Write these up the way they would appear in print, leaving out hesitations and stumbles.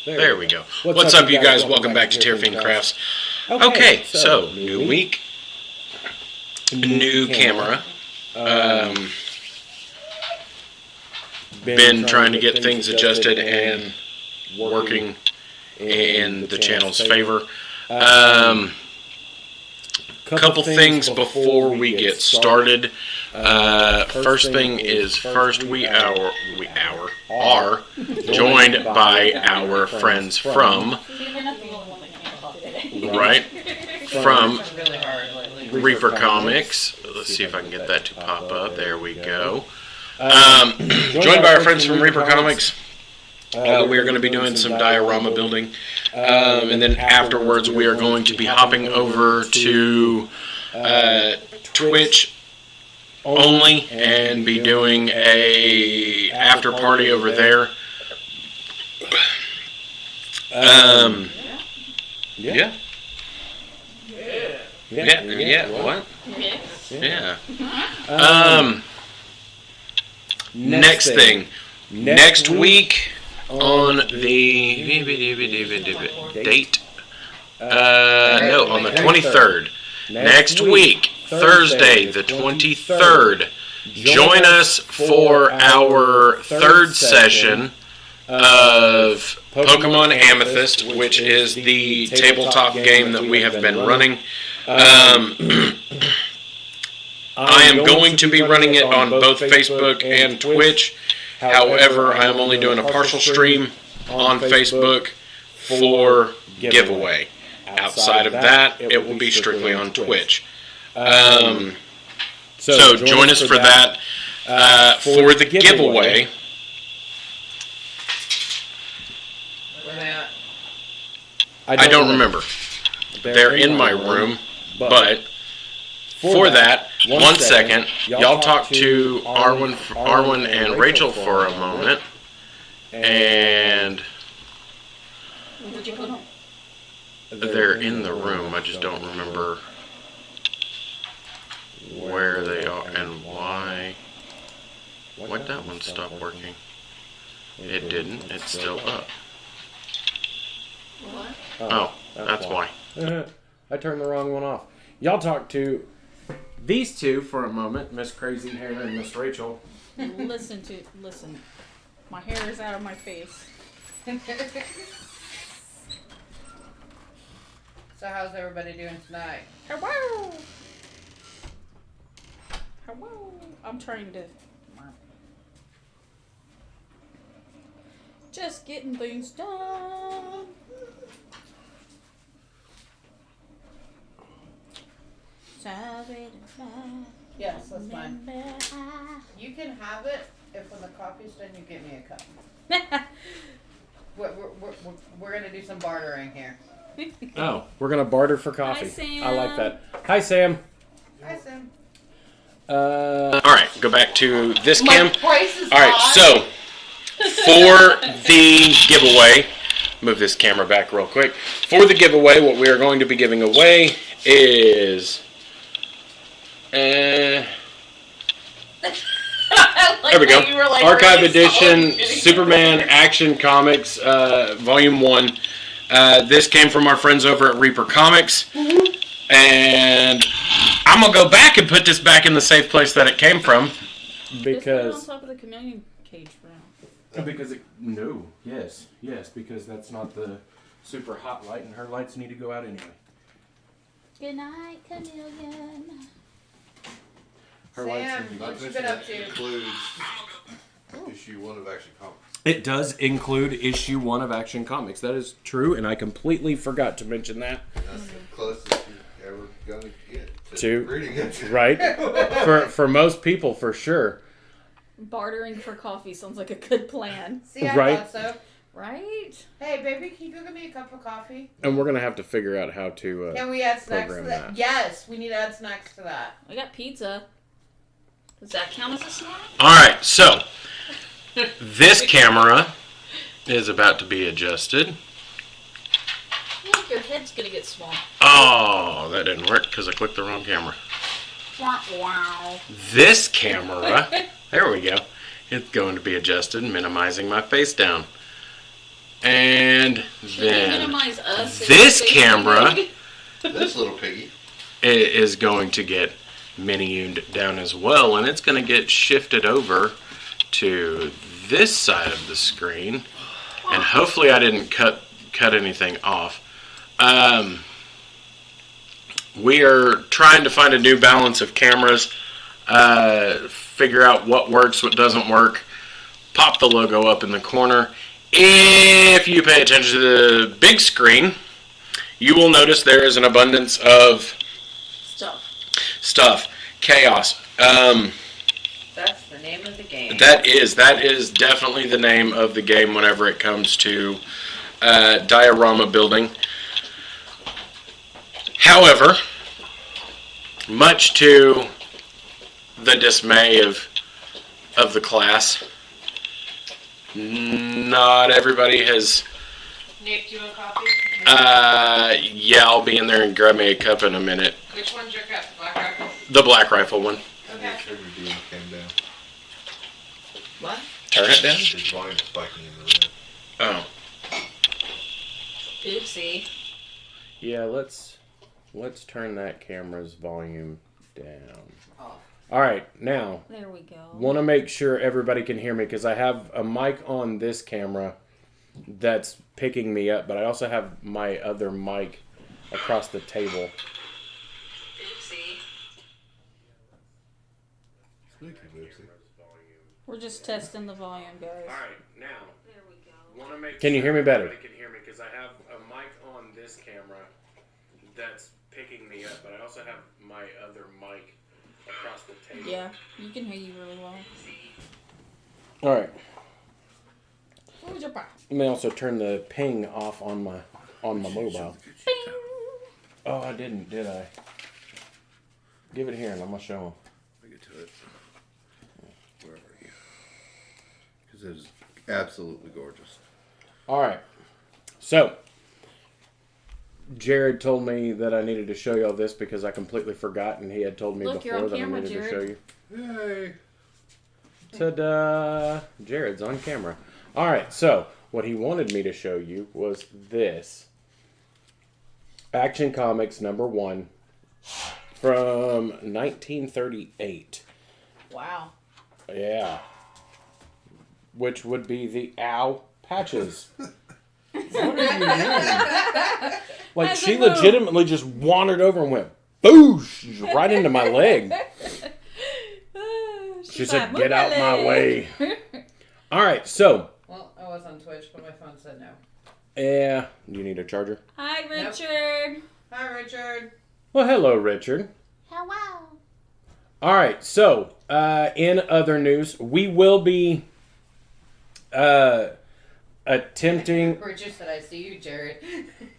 There we go. What's up, you guys? Welcome back to Tearfiend Crafts. Okay, so new week, new camera. Been trying to get things adjusted and working in the channel's favor. Couple things before we get started. First thing is first, we are joined by our friends from Reaper Comics. Let's see if I can get that to pop up. There we go. Joined by our friends from Reaper Comics. We are going to be doing some diorama building, and then afterwards we are going to be hopping over to Twitch only and be doing a after party over there. Yeah. What? Yeah. Next thing. Next week on the date. On the 23rd. Next week, Thursday, the 23rd. Join us for our third session of Pokemon Amethyst, which is the tabletop game that we have been running. I am going to be running it on both Facebook and Twitch. However, I am only doing a partial stream on Facebook for giveaway. Outside of that, it will be strictly on Twitch. So join us for that. For the giveaway. I don't remember. They're in my room, but for that, 1 second, y'all talk to Arwen and Rachel for a moment, and they're in the room. I just don't remember where they are and why. Why'd that one stop working? It didn't. It's still up. What? Oh, that's why. I turned the wrong one off. Y'all talk to these two for a moment, Miss Crazy Hair and Miss Rachel. Listen. My hair is out of my face. So how's everybody doing tonight? Hello. I'm trying to. Just getting things done. Yes, that's fine. You can have it if when the coffee's done you give me a cup. We're going to do some bartering here. Oh, we're going to barter for coffee. Hi, Sam. I like that. Hi, Sam. Hi, Sam. Alright, go back to this cam. My price is Alright, high. so for the giveaway, move this camera back real quick. For the giveaway, what we are going to be giving away is there we go. Archive Edition Superman Action Comics Volume 1. This came from our friends over at Reaper Comics. And I'm going to go back and put this back in the safe place that it came from. Because on top of the chameleon cage for now. because because that's not the super hot light, and her lights need to go out anyway. Good night, chameleon. Her Sam, lights need to what go you been up to? Includes issue 1 of Action Comics. It does include issue 1 of Action Comics. That is true, and I completely forgot to mention that. That's the closest you're ever gonna get To- reading it. Right? for most people, for sure. Bartering for coffee sounds like a good plan. See, I Right. thought so. Right? Hey, baby, can you go get me a cup of coffee? And we're going to have to figure out how to... Can we add snacks to program that? that. Yes, we need to add snacks to that. I got pizza. Does that count as a snack? Alright, so this camera is about to be adjusted. Look, your head's gonna get small. Oh, that didn't work because I clicked the wrong camera. Wow. This camera, there we go. It's going to be adjusted, minimizing my face down. And And Should we then minimize us? and this Space camera Pig? This little piggy. is going to get mini-uned down as well, and it's going to get shifted over to this side of the screen. And hopefully I didn't cut anything off. We are trying to find a new balance of cameras, figure out what works, what doesn't work. Pop the logo up in the corner. If you pay attention to the big screen, you will notice there is an abundance of stuff. Chaos. That's the name of the game. That is definitely the name of the game whenever it comes to diorama building. However, much to the dismay of the class, not everybody has. Nick, do you want coffee? Yeah, I'll be in there and grab me a cup in a minute. Which one's your cup? Black Rifle? The Black Rifle one. Okay. Make sure your beam came down. What? Turn it down. His volume spiking in the red. Oh. Oopsie. Yeah, let's turn that camera's volume down. Off. All right, now There we go. want to make sure everybody can hear me because I have a mic on this camera that's picking me up, but I also have my other mic across the table. Oopsie. Sneaky boopsie. We're just testing the volume, guys. All right, now There we go. want to make Can you hear me better? Everybody can hear me because I have a mic on this camera that's picking me up, but I also have my other mic across the table. Yeah, you can hear you really well. All right. What was your pop? Let me also turn the ping off on my mobile. Bing! Oh, I didn't, did I? Give it here and I'm gonna show them. Let me get to it. Where are you? Because it is absolutely gorgeous. All right. So, Jared told me that I needed to show y'all this because I completely forgot, and he had told me Look, you're before on that camera, I needed to show Jared. you. Yay! Ta-da! Jared's on camera. All right. So, what he wanted me to show you was this. Action Comics #1 from 1938. Wow. Yeah. Which would be the Ow Patches. What are you doing? Like, As she a move. legitimately just wandered over and went, boosh, right into my leg. She said, get out my way. All right, so. Well, I was on Twitch, but my phone said no. Yeah. Do you need a charger? Hi, Richard. Hi, Richard. Well, hello, Richard. Hello. All right, so in other news, we will be attempting Richard said, I see you, Jared.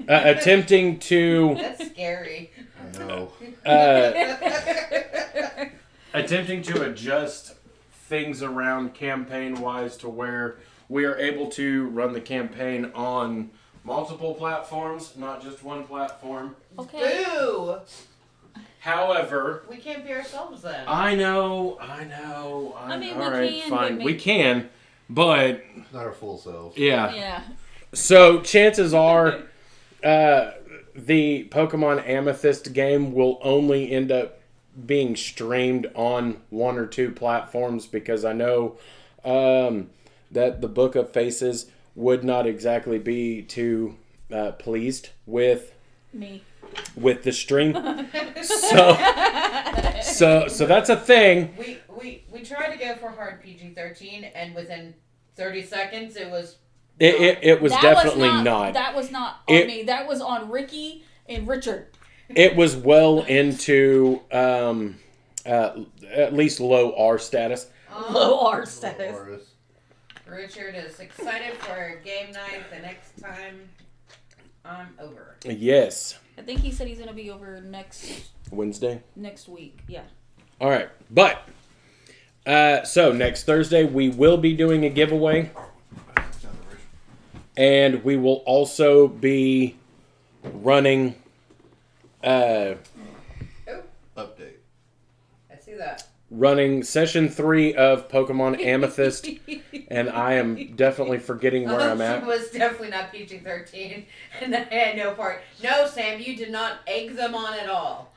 attempting to That's scary. I know. attempting to adjust things around campaign-wise to where we are able to run the campaign on multiple platforms, not just one platform. Okay. Boo! However, We can't be ourselves then. I know. I mean, all we right, can, fine, but we can, but Not our full selves. yeah. Yeah. So chances are, the Pokemon Amethyst game will only end up being streamed on one or two platforms because I know that the Book of Faces would not exactly be too pleased with Me. the stream. So that's a thing. We tried to go for hard PG-13, and within 30 seconds, it was. It was That definitely was not. That was not on It- me. That was on Ricky and Richard. It was well into at least low R status. Low R status. Artist. Richard is excited for game night the next time I'm over. Yes. I think he said he's gonna be over next Wednesday. week. Yeah. All right. But so next Thursday we will be doing a giveaway, and we will also be running Update. I see that. running session 3 of Pokemon Amethyst, and I am definitely forgetting where I'm at. She was definitely not PG-13, and I had no part. No, Sam, you did not egg them on at all.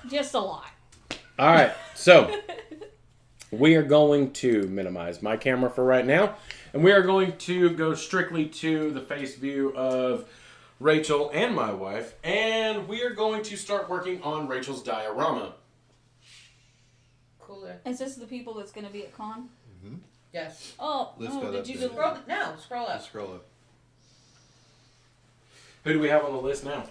Just a lot. All right, so we are going to minimize my camera for right now, and we are going to go strictly to the face view of Rachel and my wife, and we are going to start working on Rachel's diorama. Cooler. Is this the people that's going to be at con? Yes. Oh, Let's go did up you there. Scroll up. Scroll up. Who do we have on the list now?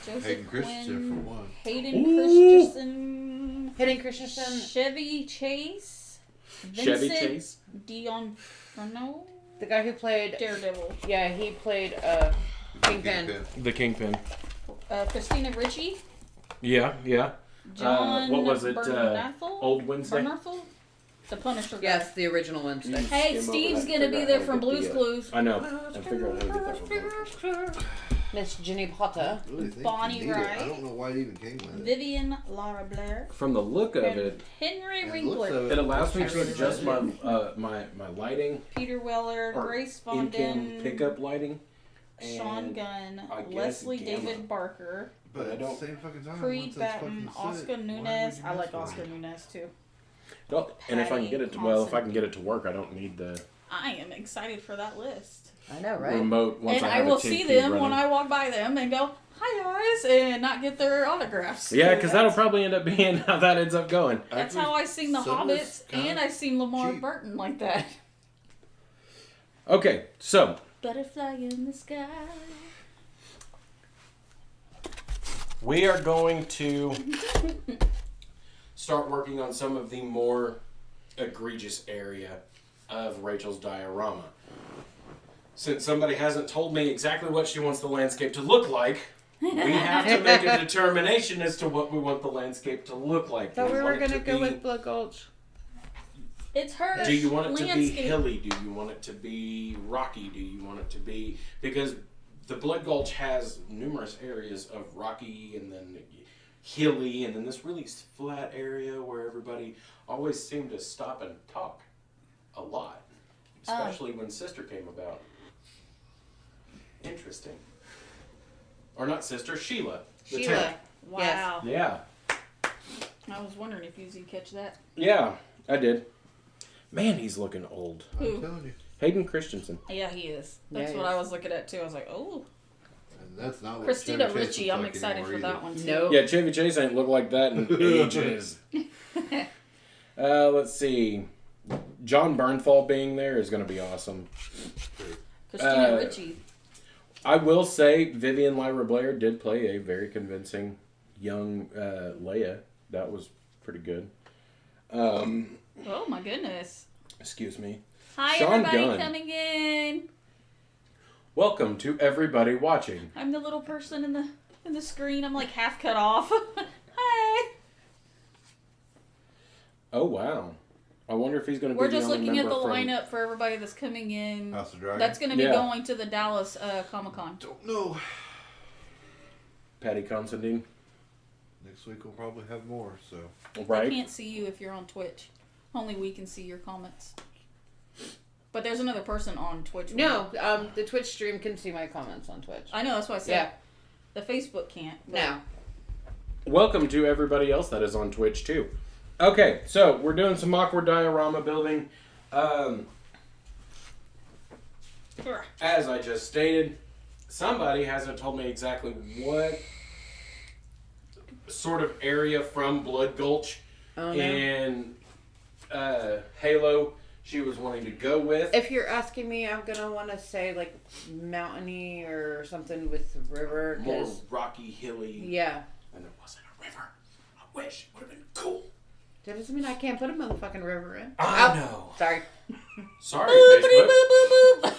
Joseph Hayden Christensen Quinn, for one. Hayden Ooh. Christensen, Hitting Christensen. Chevy Chase, Chevy Vincent Chase? D'Onofrio, The guy who played. Daredevil, Yeah, he played Kingpin. The Kingpin. Christina Ricci, Yeah. John What was it? Bernthal, Old Wednesday? Bernthal? The Punisher guy. Yes, the original Wednesday. Hey, Steve's gonna be there from Blue's Clues. I know. I'm figuring out how to get that from Miss Jenny Potter. I really think Bonnie you need it. Wright. I don't know why it even came with it. Vivian Laura Blair. From the look of it, Henry And it looks Winkler. it allows me to Actually, adjust my really my lighting, Peter Weller. or Grace in-cam Fondin. pickup lighting. Sean and Gunn. I guess Leslie Gamma. David Barker. But I at the don't- same fucking time, Creed once that's Batten. fucking Oscar set, why would Nunez. you I mess like with Oscar it? Nunez too. Oh, and if I can get it to, well, if I Patty can get it to work, I don't need the I am excited for that list. I know, right? remote once And I I have will a see TV them when running. I walk by them and go, "Hi guys," and not get their autographs. Yeah, because that'll probably end up being how that ends up going. That's how I seen the Some of Hobbits, it's kinda and I seen Lamar cheap. Burton like that. Okay, so Butterfly in the sky. we are going to start working on some of the more egregious area of Rachel's diorama. Since somebody hasn't told me exactly what she wants the landscape to look like, we have to make a determination as to what we want the landscape to look like. Thought Do we you were want it gonna to go be- with Blood Gulch. It's her Do you want it to be landscape. hilly? Do you want it to be rocky? Do you want it to be... Because the Blood Gulch has numerous areas of rocky and then hilly and then this really flat area where everybody always seemed to stop and talk a lot. Especially when Sister came about. Interesting. Or not Sister, Sheila. The Sheila. tank. Wow. Yeah. I was wondering if you catch that. Yeah, I did. Man, he's looking old. I'm Who? telling you. Hayden Christensen. Yeah, he is. Yeah, That's he what is. I was looking at too. I was like, oh, And that's not what Christina Chevy Chase Ricci. looks I'm like excited anymore for that either. one too. No. Yeah, Chevy Chase ain't looked like that in ages. Let's see. John Bernthal being there is going to be awesome. Christina Ricci. I will say Vivian Lyra Blair did play a very convincing young Leia. That was pretty good. Oh my goodness. Excuse me. Hi Sean everybody Gunn. coming in. Welcome to everybody watching. I'm the little person in the screen. I'm like half cut off. Hi. Oh, wow. I wonder if he's going to be We're the just only looking at member the from... lineup for everybody that's coming in. House of Dragon. That's going to be Yeah. going to the Dallas Comic-Con. Don't know. Patty Considine. Next week we'll probably have more. So I Right? can't see you if you're on Twitch. Only we can see your comments. But there's another person on Twitch. No, the Twitch stream can see my comments on Twitch. I know, that's why I said Yeah. the Facebook can't. but- No. Welcome to everybody else that is on Twitch too. Okay, so we're doing some awkward diorama building. As I just stated, somebody hasn't told me exactly what sort of area from Blood Gulch Oh no. and Halo she was wanting to go with. If you're asking me, I'm gonna want to say like mountainy or something with the river. More 'Cause rocky, hilly, yeah, and there wasn't a river. I wish it would have been cool. that doesn't mean I can't put a motherfucking river in. I Oh, know. Sorry. Sorry, Boopity Facebook. boop boop boop.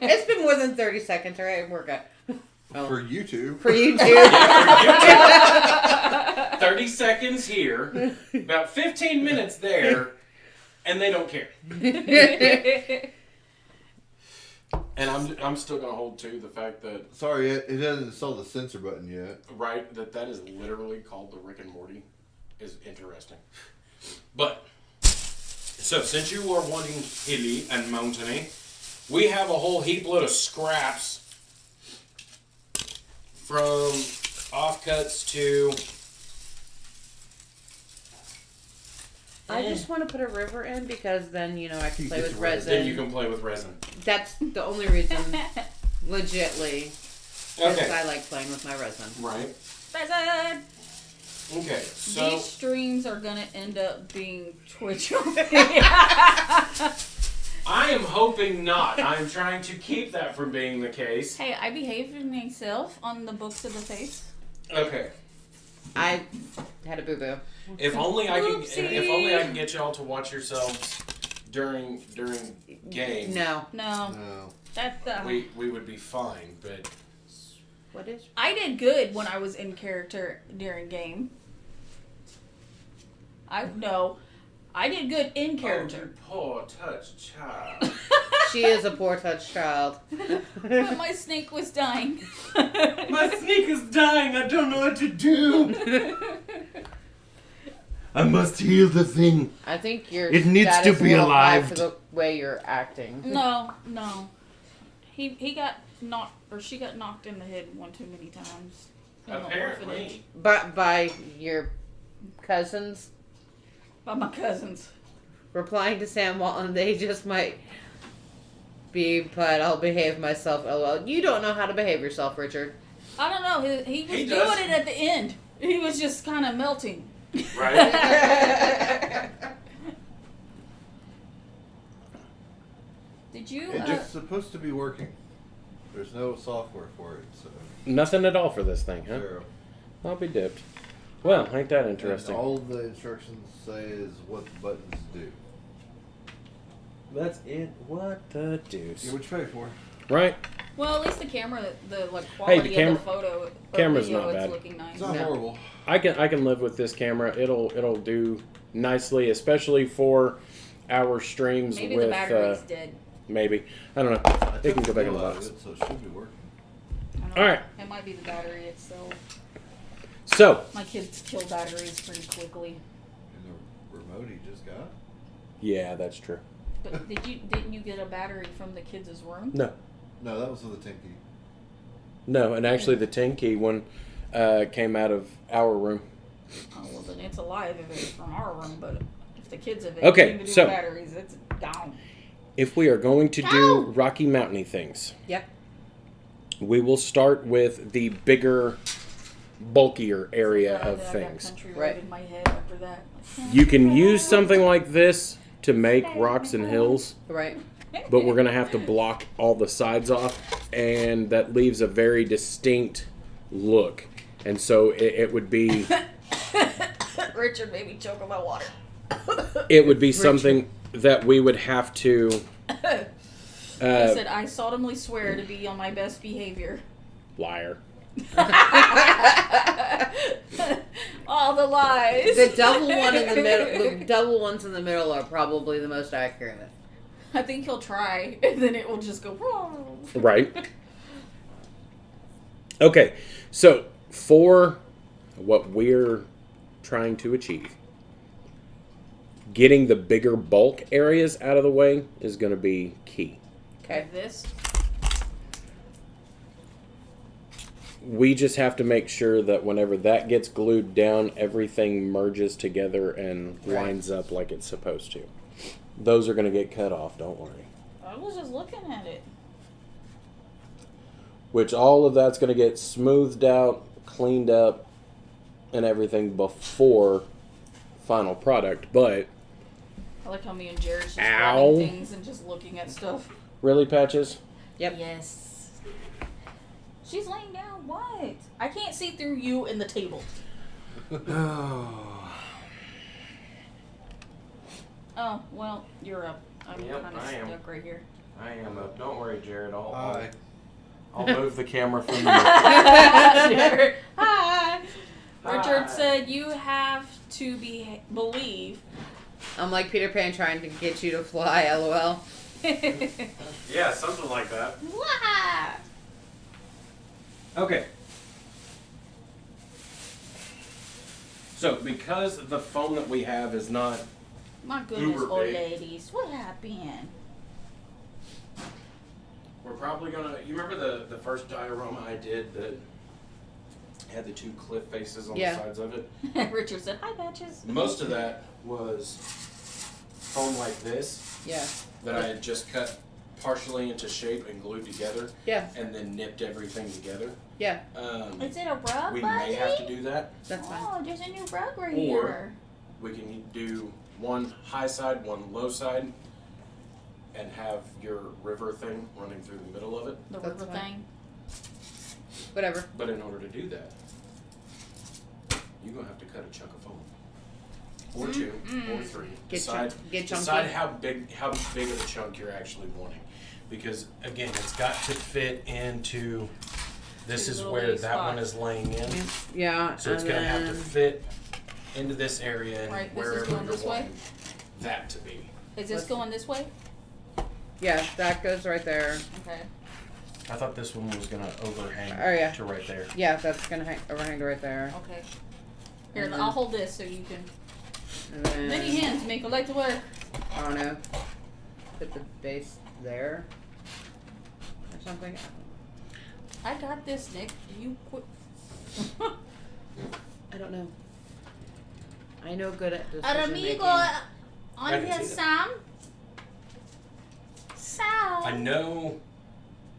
It's been more than 30 seconds, alright? We're good. Oh. for YouTube, For you too. 30 seconds here, about 15 minutes there, and they don't care. And I'm still gonna hold to the fact that sorry, it hasn't installed the censor button yet. right that is literally called the Rick and Morty is interesting. But, so since you are wanting hilly and mountainy, we have a whole heap load of scraps from offcuts to... I just want to put a river in because then, I can play with resin. Then you can play with resin. That's the only reason, legitly, because Okay. I like playing with my resin. Right. Resin! Okay, so... These streams are gonna end up being Twitch. I am hoping not. I'm trying to keep that from being the case. Hey, I behaved myself on the books of the face. Okay. I had a boo-boo. If only I can. Oopsie. If only I can get y'all to watch yourselves during game. No. No, No. that's We would be fine, but What is? I did good when I was in character during game. I did good in character. Oh, you poor touched child. She is a poor touch child. But my snake was dying. My snake is dying. I don't know what to do. I must heal the thing. I think your It needs to status be will apply alive. for the way you're acting. No. He got knocked, or she got knocked in the head one too many times. In the orphanage. Apparently. But by your cousins By my cousins. replying to Sam Walton, they just might be, but I'll behave myself. LOL. You don't know how to behave yourself, Richard. I don't know. He was He doing does. it at the end. He was just kind of melting. Right? Did you? It's just supposed to be working. There's no software for it, so Nothing at all for this thing, huh? zero. I'll be dipped. Well, ain't that And interesting? all the instructions say is what the buttons do. That's it. What the Get deuce? what you pay for. Right? Well, at least the camera, the quality camera- of the photo, or camera's video, not it's bad. looking nice. It's not No. horrible. I can live with this camera. It'll do nicely, especially for our streams Maybe with the battery's dead. maybe. I don't know. I They can took go back in the the wheel out box. of it, so it should be working. I don't All know. right. It might be the battery itself. So My kids kill batteries pretty quickly. And the remote he just got. yeah, that's true. But didn't you get a battery from the kids' room? No, No, that was with the Tinky. no, and actually the 10 key one came out of our room. Oh, well, then it's alive if it's from our room, but if the kids have Okay, anything to do so- with batteries, it's down. If we are going to do Rocky Mountain things, Yep. we will start with the bigger, bulkier area I of got things. Country Road Right. in my head after that. You can use something like this to make rocks and hills, Right. but we're going to have to block all the sides off, and that leaves a very distinct look. And so it would be Richard made me choke on my water. something that we would have to I said, I solemnly swear to be on my best behavior. liar. All the lies. The double one in the middle. The double ones in the middle are probably the most accurate. I think he'll try, and then it will just go wrong. Right. Okay, so for what we're trying to achieve, getting the bigger bulk areas out of the way is going to be key. Okay. Like this. We just have to make sure that whenever that gets glued down, everything merges together and Right. lines up like it's supposed to. Those are going to get cut off, don't worry. I was just looking at it. Which all of that's going to get smoothed out, cleaned up, and everything before final product. But, I like how me and Jared's just Ow. grabbing things and just looking at stuff. really, Patches? Yep. Yes. She's laying down. What? I can't see through you and the table. Oh, well, you're up. I'm Yep, kind of I am. stuck right here. I am up. Don't worry, Jared. Hi. I'll move the camera from you. Jared. Hi. Hi. Richard said you have to believe. I'm like Peter Pan trying to get you to fly. LOL. Yeah, something like that. Wah! Okay. So because the foam that we have is not My goodness, Uber old big. ladies, what happened? We're probably gonna. You remember the first diorama I did that had the two cliff faces on Yeah. the sides of it? Richard said, "Hi, Patches." Most of that was foam like this Yeah. that I had just cut partially into shape and glued together, Yeah. and then nipped everything together. Yeah. Is it a rug, We buddy? may have to do that. That's fine. Oh, there's a new rug right Or- here. We can do one high side, one low side, and have your river thing running through the middle of it. The That's river fine. thing. Whatever. But in order to do that, you're gonna have to cut a chunk of foam, or two, or three. Get Decide chunky. how big of a chunk you're actually wanting, because again, it's got to fit into. This Two is little where wee that one spots. is laying in, Yeah. so it's and gonna have to then- fit into this area and Right, this is wherever going you're this way? wanting that to be. Is this going this way? Yeah, that goes right there. Okay. I thought this one was gonna overhang Oh, yeah. to right there. Yeah, that's gonna overhang to right there. Okay. Here, And then- I'll hold this so you can. And then Many hands make a light to work. I don't know. Put the base there or something. I got this, Nick. You quit. I don't know. I know good at decision Amigo, I on can here, see Sam. Sam. I know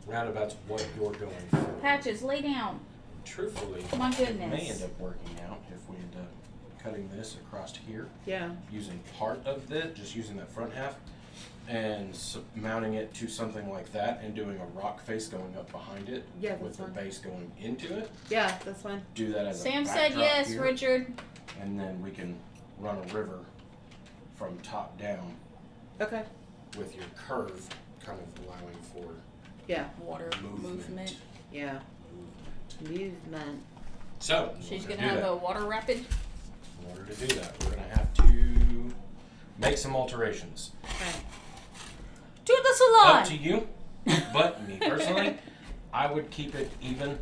roundabouts what you're going for. Patches, lay down. Truthfully, My it may goodness. end up working out if we end up cutting this across here, Yeah. using part of it, just using that front half, and mounting it to something like that, and doing a rock face going up behind it, Yeah, with that's the fine. base going into it. Yeah, that's fine. Do that as Sam a said backdrop yes, here, Richard. and then we can run a river from top down Okay. with your curve kind of allowing for Yeah. Water movement. Yeah. Movement. So, She's in order gonna to have do that- a water rapid. In order to do that, we're gonna have to make some alterations. Okay. To the salon. Up to you, but me personally, I would keep it even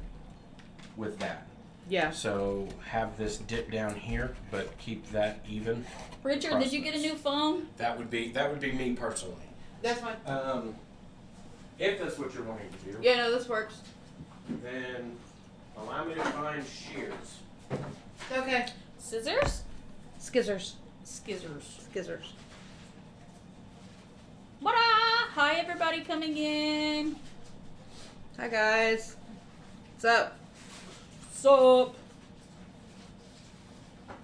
with that. Yeah. So have this dip down here, but keep that even. Richard, did you get a new phone? That would be me personally. That's fine. If that's what you're wanting to do, Yeah, no, this works. then allow me to find shears. Okay. Scissors? Skizzers. Skizzers. Skizzers. What-a! Hi, everybody coming in. Hi, guys. What's up? Sup?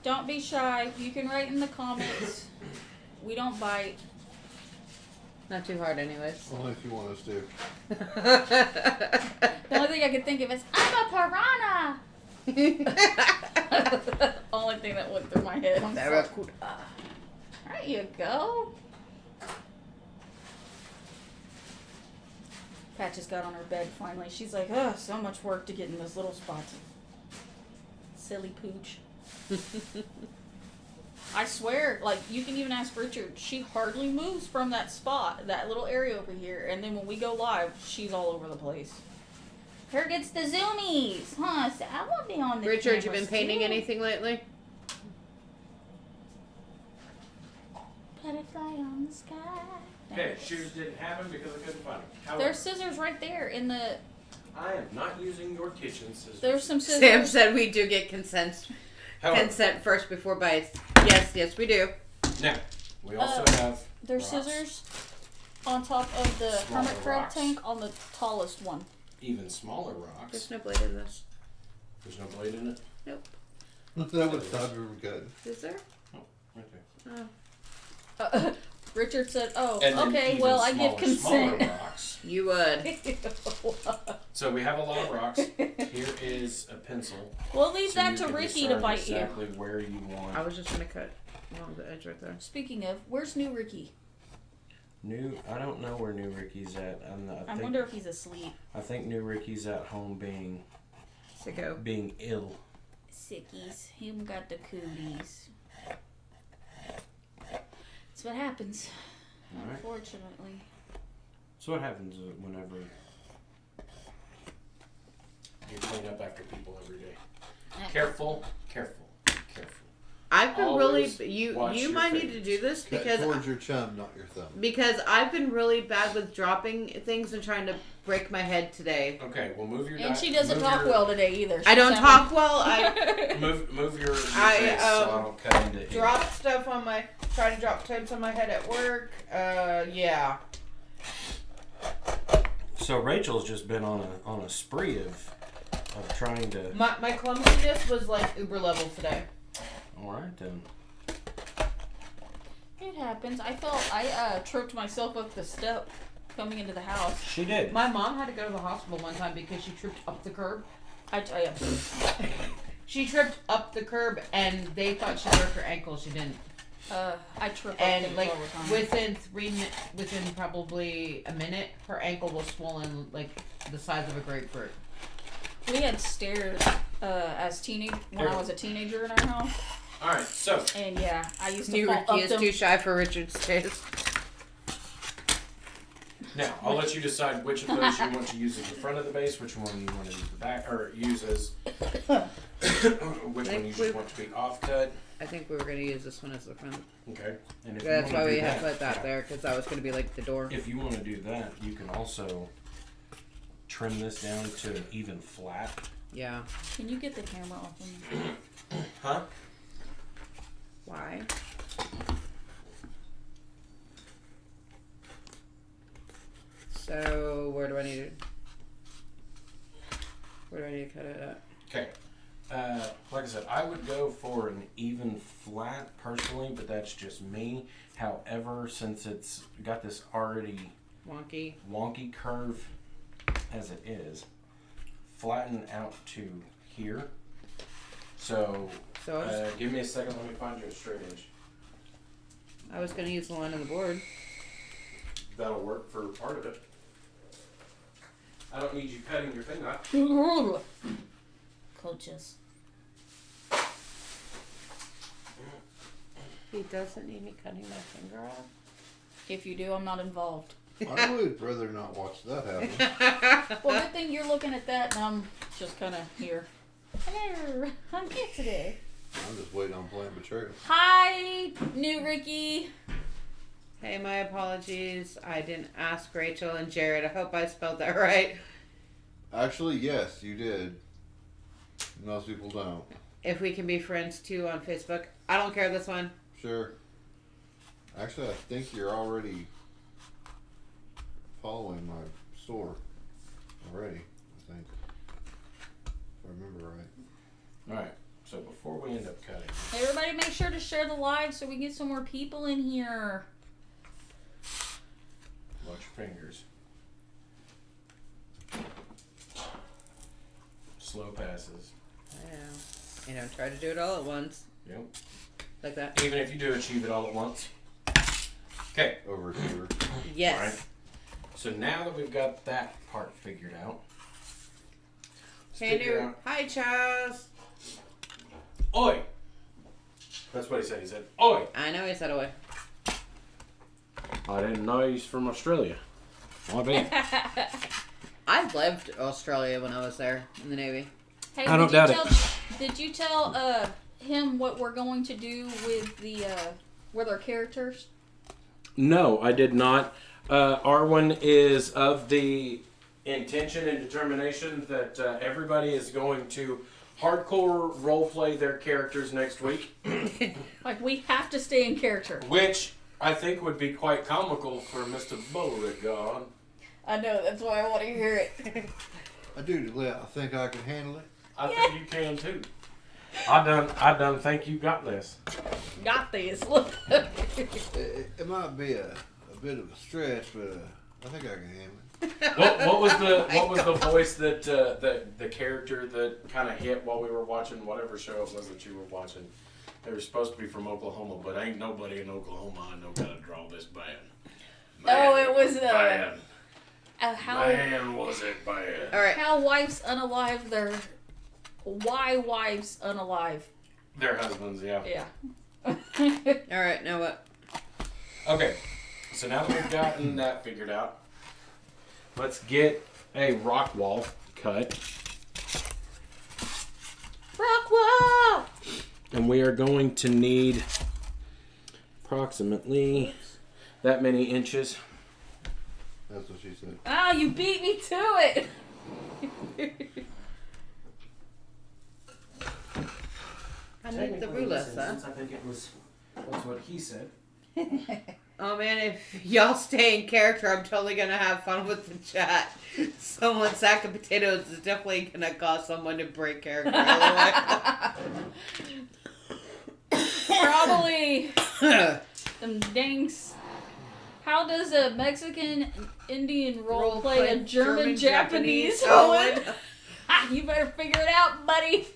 Don't be shy. You can write in the comments. We don't bite. Not too hard, anyways. Only if you want us to. The only thing I could think of is, I'm a piranha! Only thing that went through my head. I'm sorry. There you go. Patches got on her bed finally. She's like, oh, so much work to get in this little spot. Silly pooch. I swear, like, you can even ask Richard. She hardly moves from that spot, that little area over here. And then when we go live, she's all over the place. Her gets the zoomies, huh? So I won't be on the Richard, you camera been painting still. anything lately? Butterfly on the sky. Okay, shears didn't happen because I couldn't find them. However, There's scissors right there in the. I am not using your kitchen scissors. There's some scissors. Sam said we do get consent However, consent first before bites. Yes, we do. now we also have There's rocks. scissors on top of the Smaller hermit crab rocks. tank on the tallest one. Even smaller rocks. There's no blade in this. There's no blade in it. Nope. That would sound really good. Is there? Right there. Oh. Richard said, "Oh, And then okay. even Well, I give smaller consent." rocks. You would. So we have a lot of rocks. Here is a pencil. We'll leave So that you to can Ricky to discern bite exactly where you want. I was just gonna cut along the edge right there. you. Speaking of, where's new Ricky? I don't know where New Ricky's at. I wonder if he's asleep. I think New Ricky's at home Sicko. being ill. Sickies. Him got the cooties. That's what happens. All right. Unfortunately. So what happens whenever you clean up after people every day? Careful, careful, careful. I've been Always really you watch you your might need to fingers. do this Cut because towards your chum, not your thumb. I've been really bad with dropping things and trying to break my head today. Okay, well move your. And she doesn't talk well today either. I don't She's talk well. I Move your face so I, I don't cut into it. drop stuff on my try to drop tapes on my head at work. Yeah. So Rachel's just been on a spree of trying to. My clumsiness was like uber level today. All right then. It happens. I tripped myself up the step coming into the house. She did. My mom had to go to the hospital one time because she tripped up the curb. She tripped up the curb and they thought she broke her ankle. She didn't. I trip up And things like all the time. within probably a minute, her ankle was swollen like the size of a grapefruit. We had stairs when I was a teenager in our house, All right, so and yeah, I used to He fall up is them. too shy for Richard's taste. now I'll let you decide which of those you want to use as the front of the base, which one you want to use the back, or use as which one you just want to be off cut. I think we were gonna use this one as the front. Okay, and if That's you why want to we do had put that there because that was gonna be like the door. If you want to do that, you can also trim this down to an even flat. Yeah. Can you get the camera off of me? Huh? Why? So where do I need to cut it at? Okay. Like I said, I would go for an even flat personally, but that's just me. However, since it's got this already wonky curve as it is, flatten out to here. So, give me a second. Let me find you a straight edge. I was gonna use the line on the board. That'll work for part of it. I don't need you cutting your finger off. Coaches. He doesn't need me cutting my finger off. If you do, I'm not involved. I would rather not watch that happen. Well, good thing you're looking at that, and I'm just kind of here. Hello, I'm here today. I'm just waiting on playing Betrayal. Hi, new Ricky. Hey, my apologies. I didn't ask Rachel and Jared. I hope I spelled that right. Actually, yes, you did. Most people don't. If we can be friends too on Facebook. I don't care this one. Sure. Actually, I think you're already following my store already, I think. If I remember right. Alright, so before we end up cutting. Everybody make sure to share the live so we get some more people in here. Watch your fingers. Slow passes. Yeah. Try to do it all at once. Yep. Like that. Even if you do achieve it all at once. Okay. Overachiever. Yes. Alright. So now that we've got that part figured out. Hey, new. Hi, Charles. Oi! That's what he said. He said, oi! I know he said away. I didn't know he's from Australia. My bad. I lived Australia when I was there in the Navy. Hey, I don't doubt it. Did you tell him what we're going to do with our characters? No, I did not. Arwen is of the intention and determination that everybody is going to hardcore roleplay their characters next week. Like, we have to stay in character. Which I think would be quite comical for Mr. Beauregard. I know, that's why I want to hear it. I do. I think I can handle it. I think you can too. I done think you got this. Got this. Look. It might be a bit of a stretch, but I think I can handle it. What was the voice that the character that kind of hit while we were watching whatever show it was that you were watching? They were supposed to be from Oklahoma, but ain't nobody in Oklahoma I know how to draw this bad. Oh, it was bad. How Man, was it bad. All right. how wives unalive their why wives unalive. Their husbands, yeah. Yeah. All right. Now what? Okay, so now that we've gotten that figured out, let's get a rock wall cut. Rock wall. And we are going to need approximately that many inches. That's what she said. Ah, you beat me to it. I need the ruler, son. I think it was. That's what he said. Oh man, if y'all stay in character, I'm totally gonna have fun with the chat. Someone's sack of potatoes is definitely gonna cause someone to break character. Otherwise. Probably. Them danks. How does a Mexican Indian role play a German Japanese Owen? You better figure it out, buddy.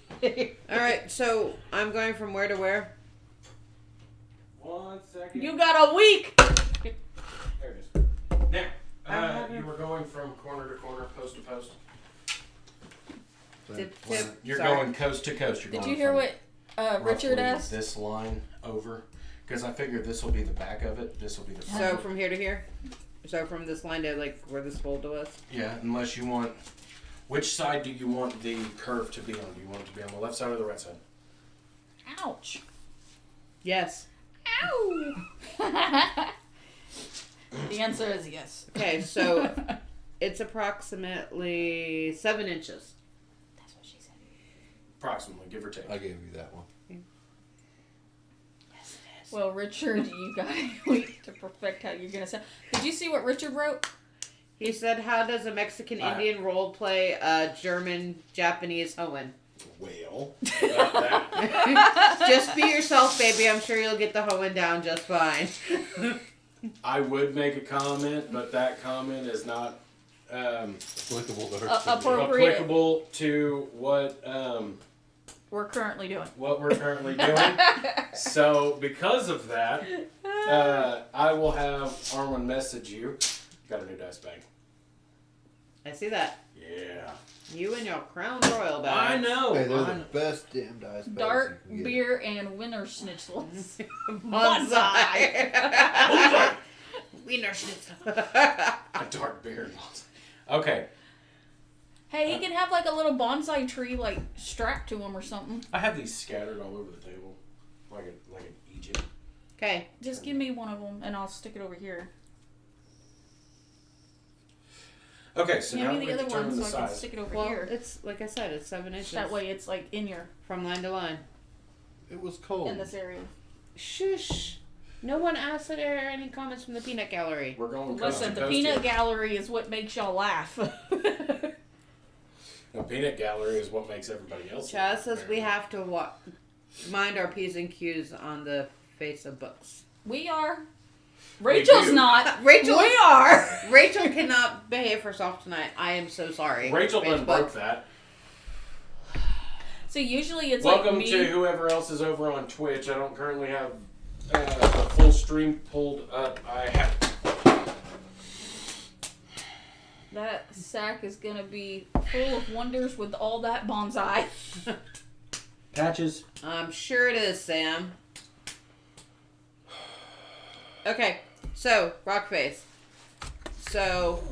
Alright, so I'm going from where to where? 1 second. You got a week. There it is. Now, you were going from corner to corner, post to post. Tip, tip. You're Sorry. going coast to coast. You're Did going you hear from what Richard roughly asked? this line over, because I figured this will be the back of it. This will be the front. So from here to here? So from this line to like where this folder was? Yeah, unless you want. Which side do you want the curve to be on? Do you want it to be on the left side or the right side? Ouch. Yes. Ow. The answer is yes. Okay, so it's approximately 7 inches. That's what she said. Approximately, give or take. I gave you that one. Yes, it is. Well, Richard, you gotta wait to perfect how you're gonna sound. Did you see what Richard wrote? He said, how does a Mexican Indian role play a German Japanese Hoenn? Well, about that. Just be yourself, baby. I'm sure you'll get the Hoenn down just fine. I would make a comment, but that comment is not Applicable to her. Appropriate. applicable to what We're currently doing. we're currently doing. So, because of that, I will have Arwen message you. Got a new dice bag. I see that. Yeah. You and your Crown Royal bag. I know. Hey, they're I the know. best damn dice bags Dark you can get. beer and winter schnitzels. Bonsai. Wiener Schnitzel. A dark beer. Okay. Hey, he can have like a little bonsai tree like strapped to him or something. I have these scattered all over the table, like an Egypt. Okay. Just give me one of them and I'll stick it over here. Okay, so now Give me we the other determine one the so I can size. stick it over Well, here. it's like I said, it's 7 inches. That way it's like in your From line to line. It was cold. in this area. Shush. No one asked if there are any comments from the peanut gallery. We're going coast Listen, to the coast peanut here. gallery is what makes y'all laugh. The peanut gallery is what makes everybody else. Chaz says we have to mind our P's and Q's on the face of books. We are. Rachel's do. not. Rachel- We are. Rachel cannot behave herself tonight. I am so sorry. Rachel done Facebook. broke that. So usually it's Welcome like me. to whoever else is over on Twitch. I don't currently have a full stream pulled up. I have. That sack is gonna be full of wonders with all that bonsai. Patches. I'm sure it is, Sam. Okay, so rock face. So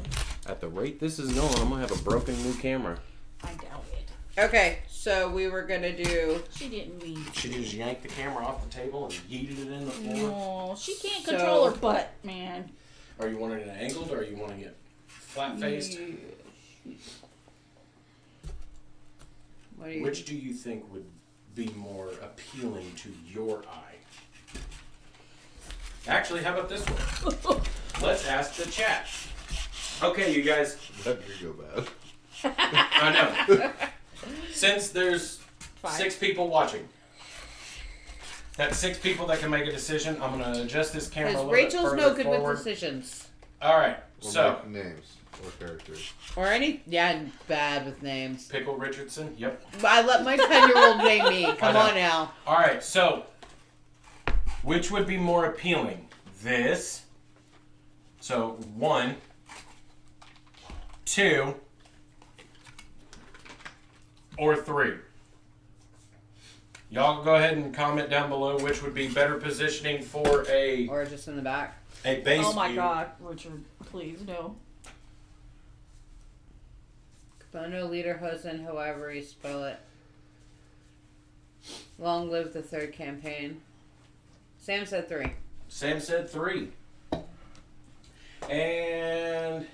At the rate this is going, I'm gonna have a broken new camera. I doubt it. okay, so we were gonna do. She didn't mean. She just yanked the camera off the table and yeeted it in the floor. No, she can't So- control her butt, man. Are you wanting it angled or are you wanting it flat faced? What do you? Which do you think would be more appealing to your eye? Actually, how about this one? Let's ask the chat. Okay, you guys. That could go bad. I know. Since there's 6 people watching, that's 6 people that can make a decision. I'm gonna adjust this camera a Because little bit Rachel's further no good forward. with decisions. All right, Or so make names or characters. Or bad with names. Pickle Richardson. Yep. I let my 10-year-old name me. Come know. on now. All right, so which would be more appealing? This. So 1, 2, or 3. Y'all go ahead and comment down below which would be better positioning for a Or just in the back. base Oh my view. God, Richard, please no. Bono Lederhosen, however you spell it. Long live the third campaign. Sam said 3. Sam said 3. And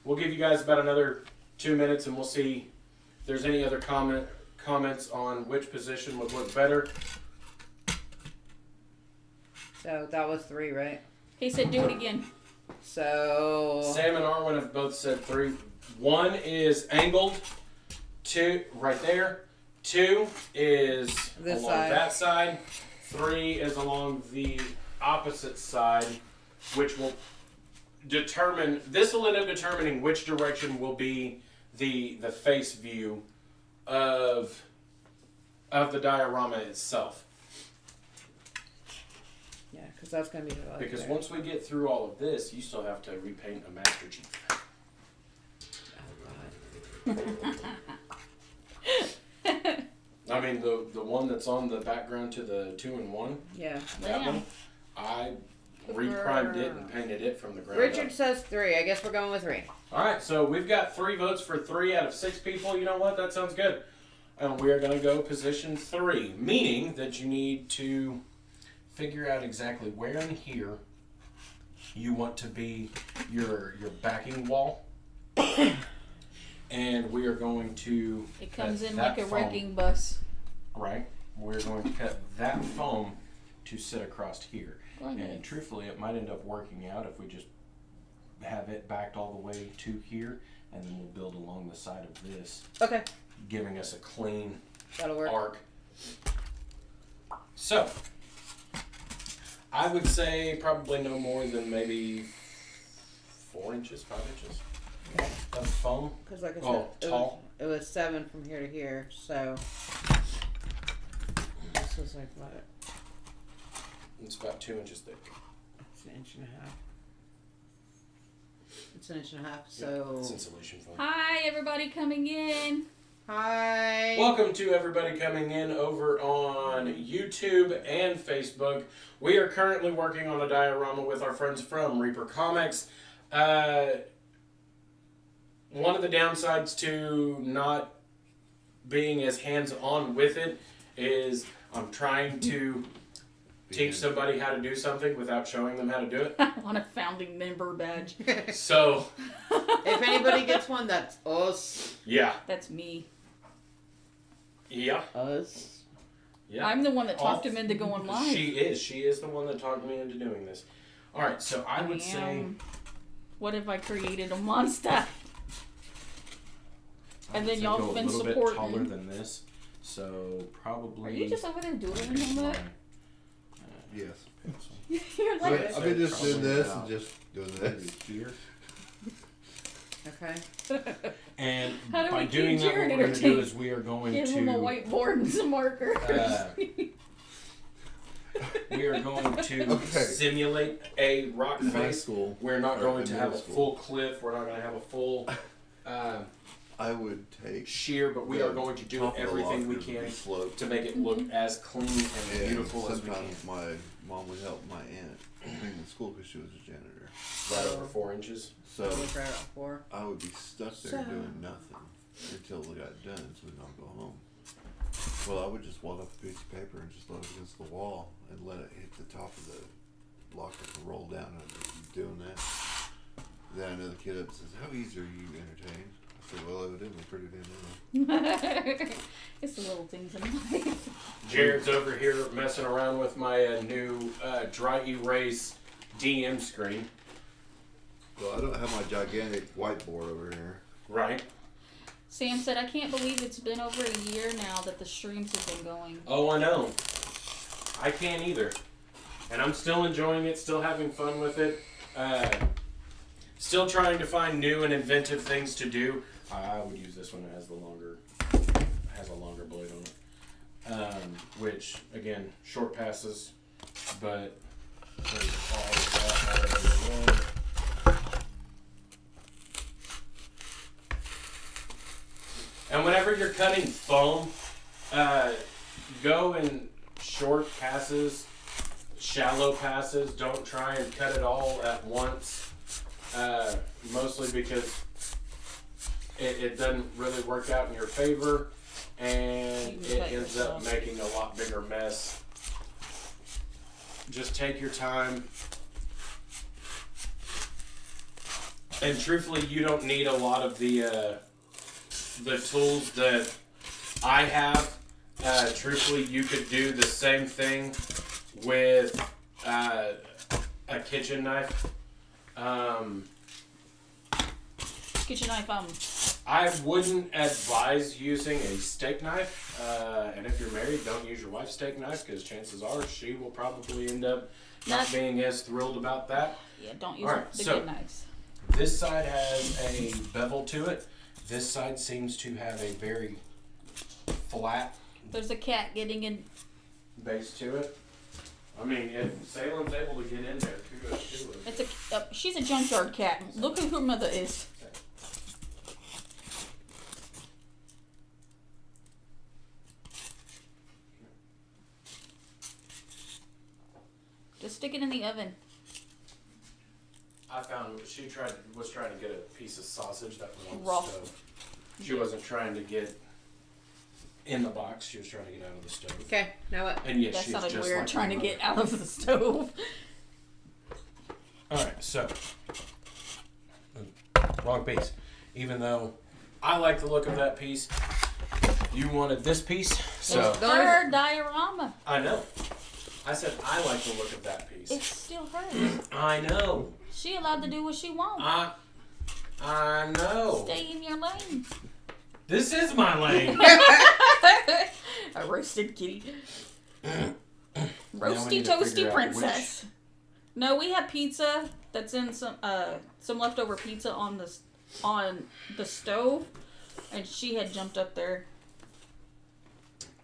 we'll give you guys about another 2 minutes, and we'll see if there's any other comments on which position would look better. So that was 3, right? He said do it again. So Sam and Arwen have both said 3. 1 is angled. 2 right there. 2 is This along side. that side. 3 is along the opposite side, which will determine. This will end up determining which direction will be the face view of the diorama itself. yeah, because that's gonna be the Because once we get through all of this, you still have to repaint a Master Chief. I mean, the one that's on the background to the 2-in-1, Yeah. that Damn. one, I reprimed it and painted it from the ground Richard up. says 3. I guess we're going with 3. All right, so we've got 3 votes for 3 out of 6 people. You know what? That sounds good. And we are going to go position 3, meaning that you need to figure out exactly where in here you want to be your backing wall. And we are going to It comes cut in that like a foam, wrecking bus. right? We're going to cut that foam to sit across here. Like And it. truthfully, it might end up working out if we just have it backed all the way to here, and then we'll build along the side of this, Okay. giving us a clean That'll work. arc. So, I would say probably no more than maybe 4 inches, 5 inches of foam. Because like I said, Oh, tall. It was 7 from here to here, so this was like what? It's about 2 inches thick. It's an inch and a half. It's an inch and a half. So It's insulation foam. Hi, everybody coming in. hi. Welcome to everybody coming in over on YouTube and Facebook. We are currently working on a diorama with our friends from Reaper Comics. One of the downsides to not being as hands-on with it is I'm trying to teach somebody how to do something without showing them how to do it. On a founding member badge. So, If anybody gets one, that's us. yeah. That's me. Yeah. Us. Yeah. I'm the one that talked him into going live. She is the one that talked me into doing this. All right, so I would say Damn. What if I created a monster? And then y'all have been a little bit supporting. taller than this, so probably. Are you just over there doodling on that? Yes. You're like, I've been just doing Probably this about and just doing this. here. Okay. And How do by we keep doing that, what Jared we're going to do entertained? is we are going give him a to whiteboard and some markers. we are going to Okay. simulate a rock In high face. school, We're not or going in to have a middle school, full cliff. We're not going to have a full I would take sheer, but we the are going to do top of the everything we lockers would can be sloped. to make it look as clean and And beautiful as we can. sometimes my mom would help my aunt clean the school because she was a janitor. Right over 4 inches. So Look right at 4. I would be stuck there So- doing nothing until we got done, so we'd all go home. Well, I would just wad up a piece of paper and just let it against the wall and let it hit the top of the locker and roll down and I'd be doing that. Then another kid up says, "How easy are you entertained?" I said, "Well, evidently pretty damn well." It's the little things in life. Jared's over here messing around with my new dry erase DM screen. Well, I don't have my gigantic whiteboard over here. Right. Sam said, I can't believe it's been over a year now that the streams have been going. Oh, I know. I can't either. And I'm still enjoying it, still having fun with it. Still trying to find new and inventive things to do. I would use this one that has a longer blade on it. Which, again, short passes, but there's all of that already along. And whenever you're cutting foam, go in short passes, shallow passes. Don't try and cut it all at once. Mostly because it doesn't really work out in your favor, and You can it cut ends up yourself. making a lot bigger mess. Just take your time. And truthfully, you don't need a lot of the tools that I have. Truthfully, you could do the same thing with a kitchen knife. Kitchen knife. I wouldn't advise using a steak knife. And if you're married, don't use your wife's steak knife because chances are she will probably end up not That's- being as thrilled about that. Yeah, don't use Alright, the so- good knives. This side has a bevel to it. This side seems to have a very flat There's a cat getting in. base to it. I mean, if Salem's able to get in there, kudos to her. It's she's a junkyard cat. Look who her mother is. Just stick it in the oven. I found she was trying to get a piece of sausage that was on Raw. the stove. She wasn't trying to get in the box. She was trying to get out of the stove. Okay, now what? And yes, That she's sounded just weird, like trying to her get mother. out of the stove. All right, so wrong piece. Even though I like the look of that piece, you wanted this piece. So It's her diorama. I know. I said I like the look of that piece. It's still hers. I know. She allowed to do what she wants. I know. Stay in your lane. This is my lane. A roasted kitty. we Roasty need to toasty figure out princess. No, we have pizza that's in some leftover pizza on the stove, and she had jumped up there,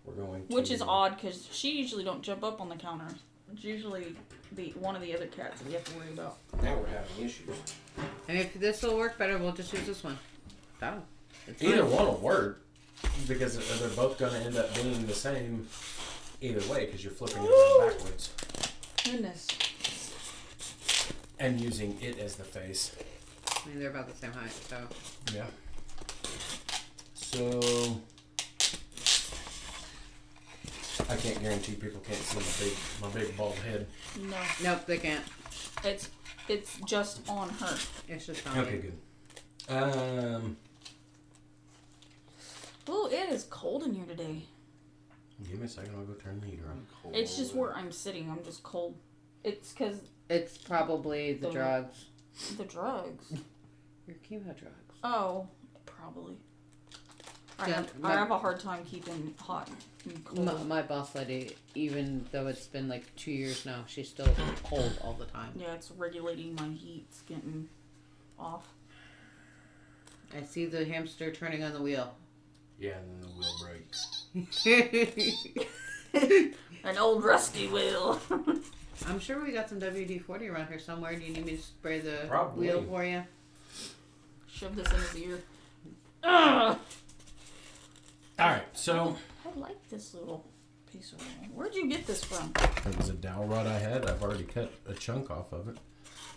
We're going to, which is odd because she usually don't jump up on the counter. It's usually one of the other cats that we have to worry about. Now we're having issues. And if this will work better, we'll just use this one. Done. It's Either fine. one will work because they're both going to end up being the same either way because you're flipping it around backwards Goodness. and using it as the face. I mean, they're about the same height, so. Yeah. So I can't guarantee people can't see my big bald head. No, Nope, they can't. it's just on her. It's just not. Okay, good. Oh, it is cold in here today. Give me a second. I'll go turn the heater on. It's just where I'm sitting. I'm just cold. It's because It's probably the The- drugs. the drugs. Your chemo drugs. Oh, probably. I Yeah, have, my- I have a hard time keeping hot and cold. My boss lady, even though it's been like 2 years now, she's still cold all the time. Yeah, it's regulating my heat. It's getting off. I see the hamster turning on the wheel. Yeah, and then the wheel breaks. An old rusty wheel. I'm sure we got some WD-40 around here somewhere. Do you need me to spray the Probably. wheel for you? Shove this in his ear. Ugh! All right, so I like this little piece of wood. Where'd you get this from? that was a dowel rod I had. I've already cut a chunk off of it.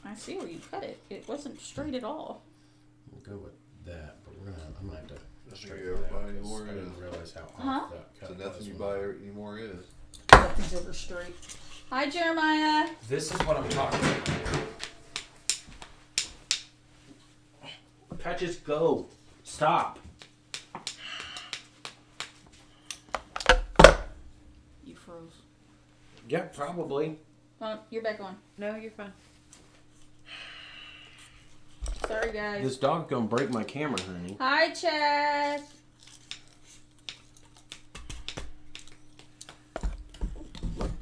I see where you cut it. It wasn't straight at all. We'll go with that, but I'm gonna have to That's straighten you that ever buy out 'cause anymore, I didn't yeah. realize how Huh? off that So cut nothing was you when buy I- anymore is. Nothing's ever straight. Hi, Jeremiah. This is what I'm talking about. Patches, go. Stop. You froze. Yeah, probably. You're back on. No, you're fine. Sorry, guys. This dog gonna break my camera, honey. Hi, Chad.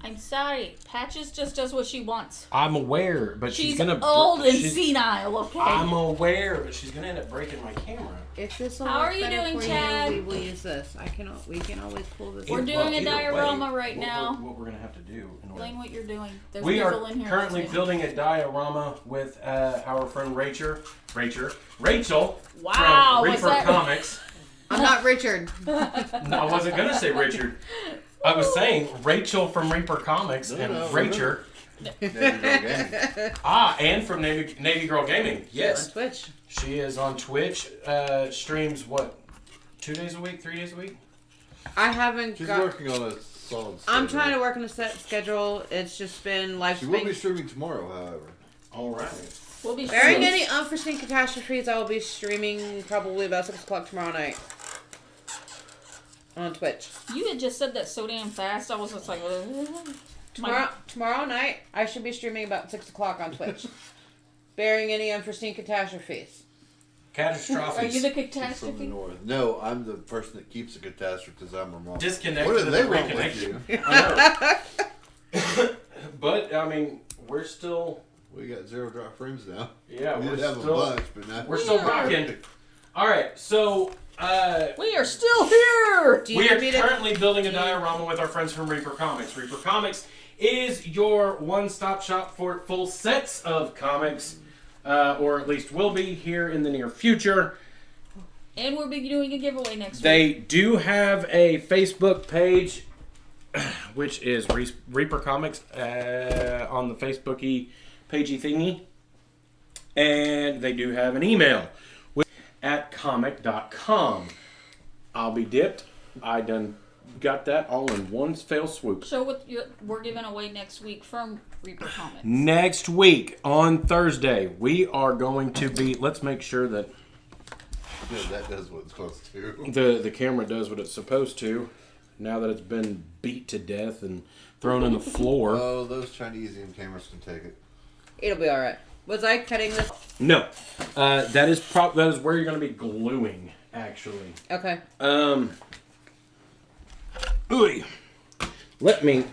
I'm sorry. Patches just does what she wants. I'm aware, but she's She's gonna. old and she's- senile, okay? I'm aware, but she's gonna end up breaking my camera. If this will How work are you better doing, for Chad? you, we will use this. We can always pull this. We're in. doing a either diorama right what now. What we're gonna have to do. In order. Explain what you're doing. There's We people are in here. currently listening. building a diorama with our friend Rachel Wow, from what's Reaper that? Comics. I'm not Richard. No, I wasn't gonna say Richard. I was saying Rachel from Reaper Comics and No, Rachel Navy Girl Gaming. And from Navy Girl Gaming. Yes. On Twitch. She is on Twitch. Streams, what, 2 days a week, 3 days a week? I haven't She's got... working on a solid schedule. I'm trying to work on a set schedule. It's just been life. She will be streaming tomorrow, however. All right. We'll be Barring streaming. any unforeseen catastrophes, I will be streaming probably about 6 o'clock tomorrow night. On Twitch. You had just said that so damn fast. I was just like, Tomorrow night, I should be streaming about 6 o'clock on Twitch. Barring any unforeseen catastrophes. Catastrophes. Are you the She's from the catastrophe? north. No, I'm the person that keeps the catastrophe because I'm a mom. Disconnected What are and they then wrong with reconnected. you? I know. But, I mean, we're still... We got 0 drop frames now. Yeah, We we're did have still... a bunch, but now We're still rocking. All right, so... We are still here! Do you We are need me to... currently building a diorama with our friends from Reaper Comics. Reaper Comics is your one-stop shop for full sets of comics, or at least will be here in the near future. And we'll be doing a giveaway next They week. do have a Facebook page, which is Reaper Comics on the Facebooky pagey thingy. And they do have an email at comic.com. I'll be dipped. I done got that all in one fell swoop. So what we're giving away next week from Reaper Comics. Next week on Thursday, we are going to be. Let's make sure that yeah, that does what it's supposed to. the camera does what it's supposed to. Now that it's been beat to death and thrown on the floor. Oh, those Chinese cameras can take it. It'll be alright. Was I cutting this? No, that is where you're going to be gluing. Actually, Okay. ooh, let me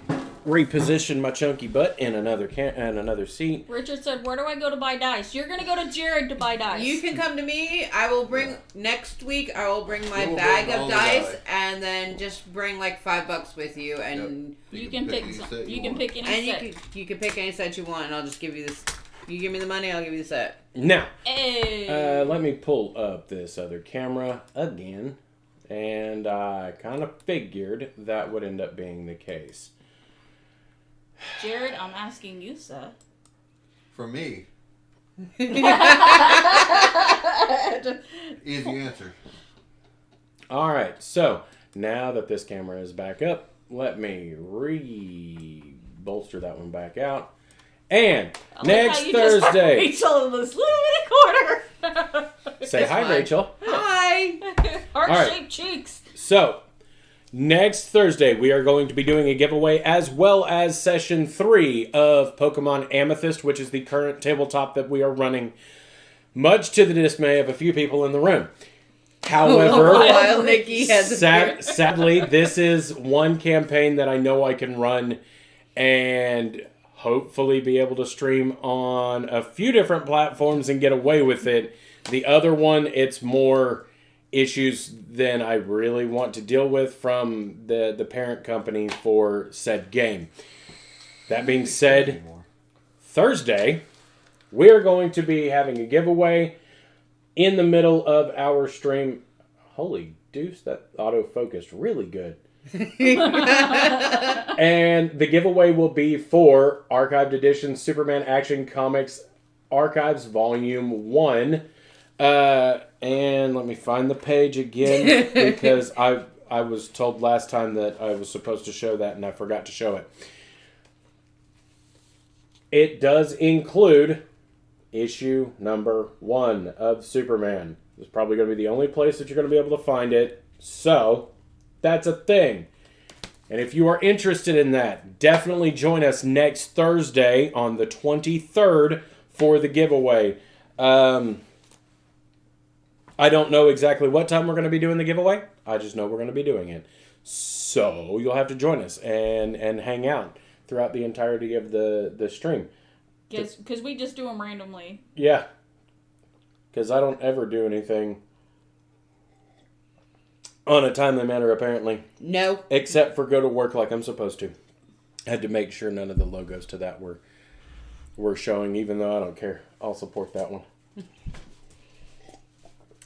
reposition my chunky butt in another seat. Richard said, where do I go to buy dice? You're going to go to Jared to buy dice. You can come to me. I will bring next week. I will bring my You will bag bring of all the dice, dice. and then just bring like $5 with you, and You can pick any some. set You can want. pick any set. you can pick any set you want, and I'll just give you this. You give me the money, I'll give you the set. Now, Hey. let me pull up this other camera again, and I kind of figured that would end up being the case. Jared, I'm asking you, sir. For me, easy answer. All right, so now that this camera is back up, let me bolster that one back out. And I like next how you just put Thursday, Rachel in this little bitty corner. say It's hi, fine. Rachel. Hi. Heart-shaped cheeks. So, next Thursday, we are going to be doing a giveaway as well as session 3 of Pokemon Amethyst, which is the current tabletop that we are running, much to the dismay of a few people in the room. However, While Nikki has sadly, this is one campaign that I know I can run and hopefully be able to stream on a few different platforms and get away with it. The other one, it's more issues than I really want to deal with from the parent company for said game. That being said, Thursday, we are going to be having a giveaway in the middle of our stream. Holy deuce, that autofocused really good. And the giveaway will be for Archived Edition Superman Action Comics Archives Volume 1. And let me find the page again because I was told last time that I was supposed to show that and I forgot to show it. It does include issue number 1 of Superman. It's probably going to be the only place that you're going to be able to find it. So, that's a thing. And if you are interested in that, definitely join us next Thursday on the 23rd for the giveaway. I don't know exactly what time we're going to be doing the giveaway. I just know we're going to be doing it. So you'll have to join us and hang out throughout the entirety of the stream. Because we just do them randomly. Yeah. Because I don't ever do anything on a timely manner, apparently. No. Except for go to work like I'm supposed to. Had to make sure none of the logos to that were showing, even though I don't care. I'll support that one.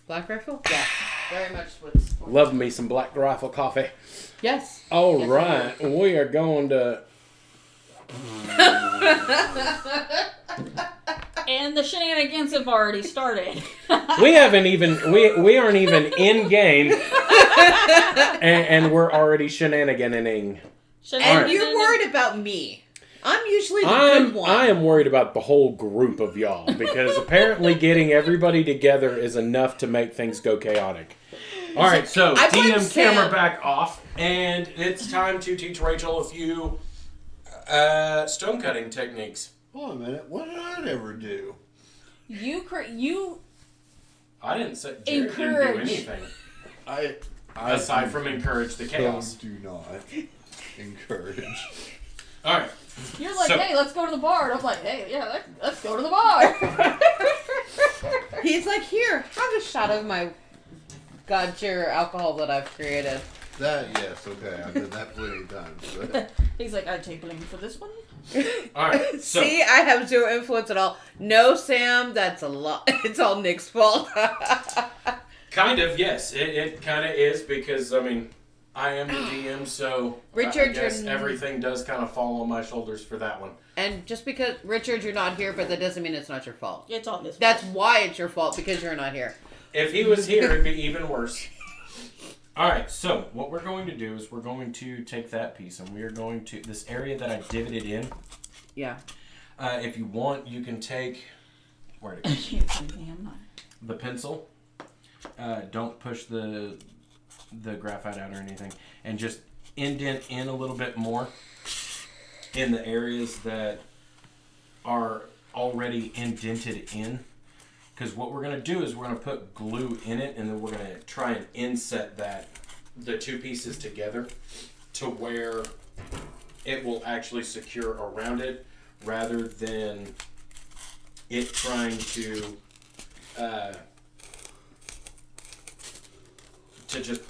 Black Rifle? Yeah. Very much what's... Love me some Black Rifle coffee. Yes. All Yes, I right. We are going to And the shenanigans have already started. We haven't even we aren't even in game, and we're already shenaniganing. And you're worried about me. I'm usually the good one. I am worried about the whole group of y'all because apparently getting everybody together is enough to make things go chaotic. All right, so DM camera back off, and it's time to teach Rachel a few stone cutting techniques. Hold on a minute. What did I ever do? I didn't say Jared didn't do anything. I Aside from encourage the chaos. Do not encourage. All right. You're like, hey, let's go to the bar. And I'm like, hey, yeah, let's go to the bar. He's like, here, have a shot of my God tier alcohol that I've created. That, yes, okay. I've done that plenty of times. But He's like, I take blame for this one. All right. So, See, I have zero influence at all. No, Sam, that's a lot. It's all Nick's fault. kind of, yes. It kind of is because, I mean, I am the DM, so Richard, I guess everything does kind of fall on my shoulders for that one. And just because, Richard, you're not here, but that doesn't mean it's not your fault. It's all this. That's why it's your fault, because you're not here. If he was here, it'd be even worse. All right, so what we're going to do is we're going to take that piece and we are going to, this area that I divoted in. Yeah. If you want, you can take, where'd it go? I can't find me, I'm not. The pencil. Don't push the graphite out or anything. And just indent in a little bit more in the areas that are already indented in. Because what we're going to do is we're going to put glue in it, and then we're going to try and inset the two pieces together to where it will actually secure around it, rather than it trying to just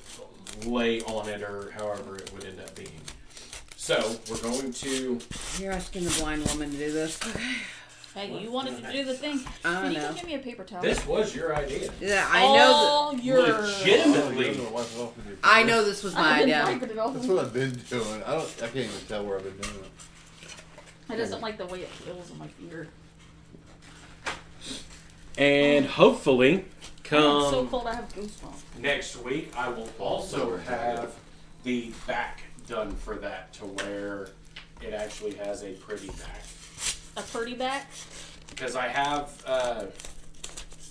lay on it, or however it would end up being. So we're going to. You're asking the blind woman to do this. Hey, you wanted to do the thing. Can you come give me a paper towel? This was your idea. Yeah, I know. Legitimately. I know this was my idea. That's what I've been doing. I can't even tell where I've been doing it. I just don't like the way it feels on my finger. And hopefully, It's so cold I have goosebumps. next week, I will also have the back done for that to where it actually has a pretty back. A pretty back? Because I have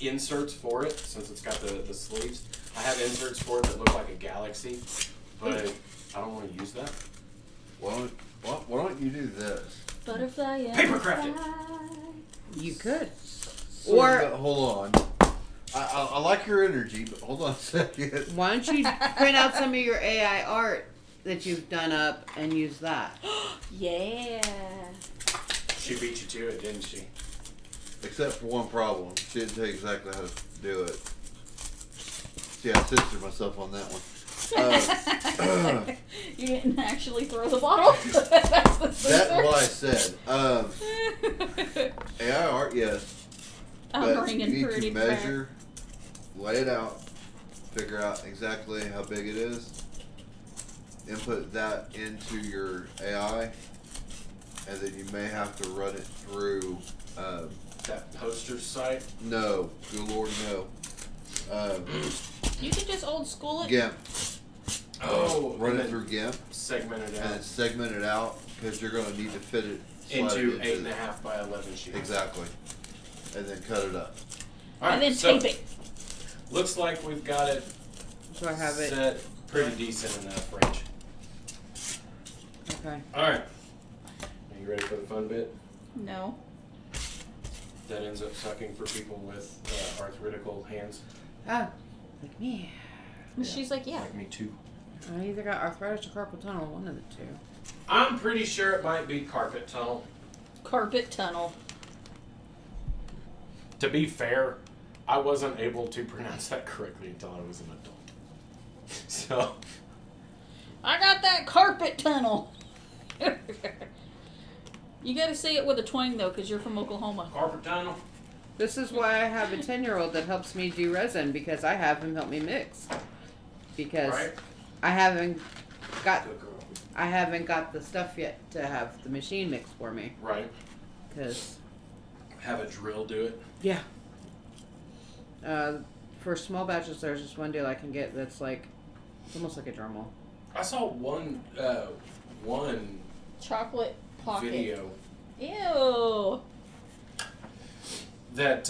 inserts for it, since it's got the sleeves. I have inserts for it that look like a galaxy, but I don't want to use that. Why don't you do this? Butterfly and Papercraft it. You could. Hold on. I like your energy, but hold on a second. Why don't you print out some of your AI art that you've done up and use that? Yeah. She beat you to it, didn't she? Except for one problem. She didn't tell you exactly how to do it. See, I censored myself on that one. You didn't actually throw the bottle? That's the That's what I said. AI art, yes. But you need to measure, lay it out, figure out exactly how big it is, input that into your AI, and then you may have to run it through That poster site? no, good lord no. You can just old school it. GIMP. Run it and through GIMP segment it and out then segment it out because you're going to need to fit it slide into it 8.5 by 11 sheets. Exactly. And then cut it up. All right, And then so tape it. looks like we've got it So I have it. set pretty decent in that range. Okay. All right. Are you ready for the fun bit? No. That ends up sucking for people with arthritical hands. Ah, like me. She's like, yeah. Like me too. I either got arthritis or carpal tunnel, one of the two. I'm pretty sure it might be carpet tunnel. Carpet tunnel. To be fair, I wasn't able to pronounce that correctly until I was an adult. So. I got that carpet tunnel. You gotta say it with a twang though, because you're from Oklahoma. Carpet tunnel? This is why I have a 10-year-old that helps me do resin, because I have him help me mix. Because Right? I haven't got, Good girl. I haven't got the stuff yet to have the machine mix for me. Right. Because, Have a drill do it. yeah. For small batches, there's just one deal I can get that's like, it's almost like a drum roll. I saw one Chocolate pocket. video Ew. that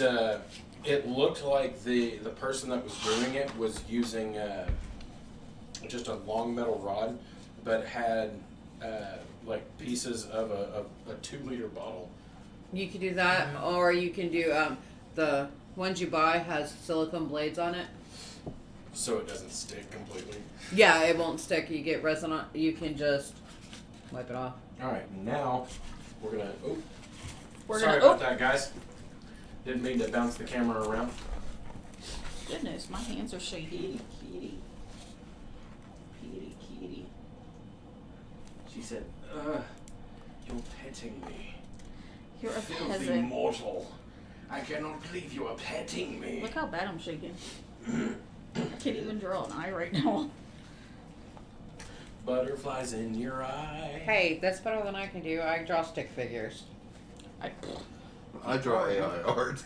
it looked like the person that was doing it was using just a long metal rod, but had like pieces of a 2-liter bottle. You can do that, or you can do the ones you buy has silicone blades on it. So it doesn't stick completely. Yeah, it won't stick. You get resin on. You can just wipe it off. All right, now we're gonna. Oh, We're sorry gonna. about that, guys. Didn't mean to bounce the camera around. Goodness, my hands are shaky. Kitty. Kitty. She said, "You're petting me, You're a filthy peasant. mortal. I cannot believe you are petting me." Look how bad I'm shaking. I can't even draw an eye right now. Butterflies in your eye. Hey, that's better than I can do. I draw stick figures. I draw AI art.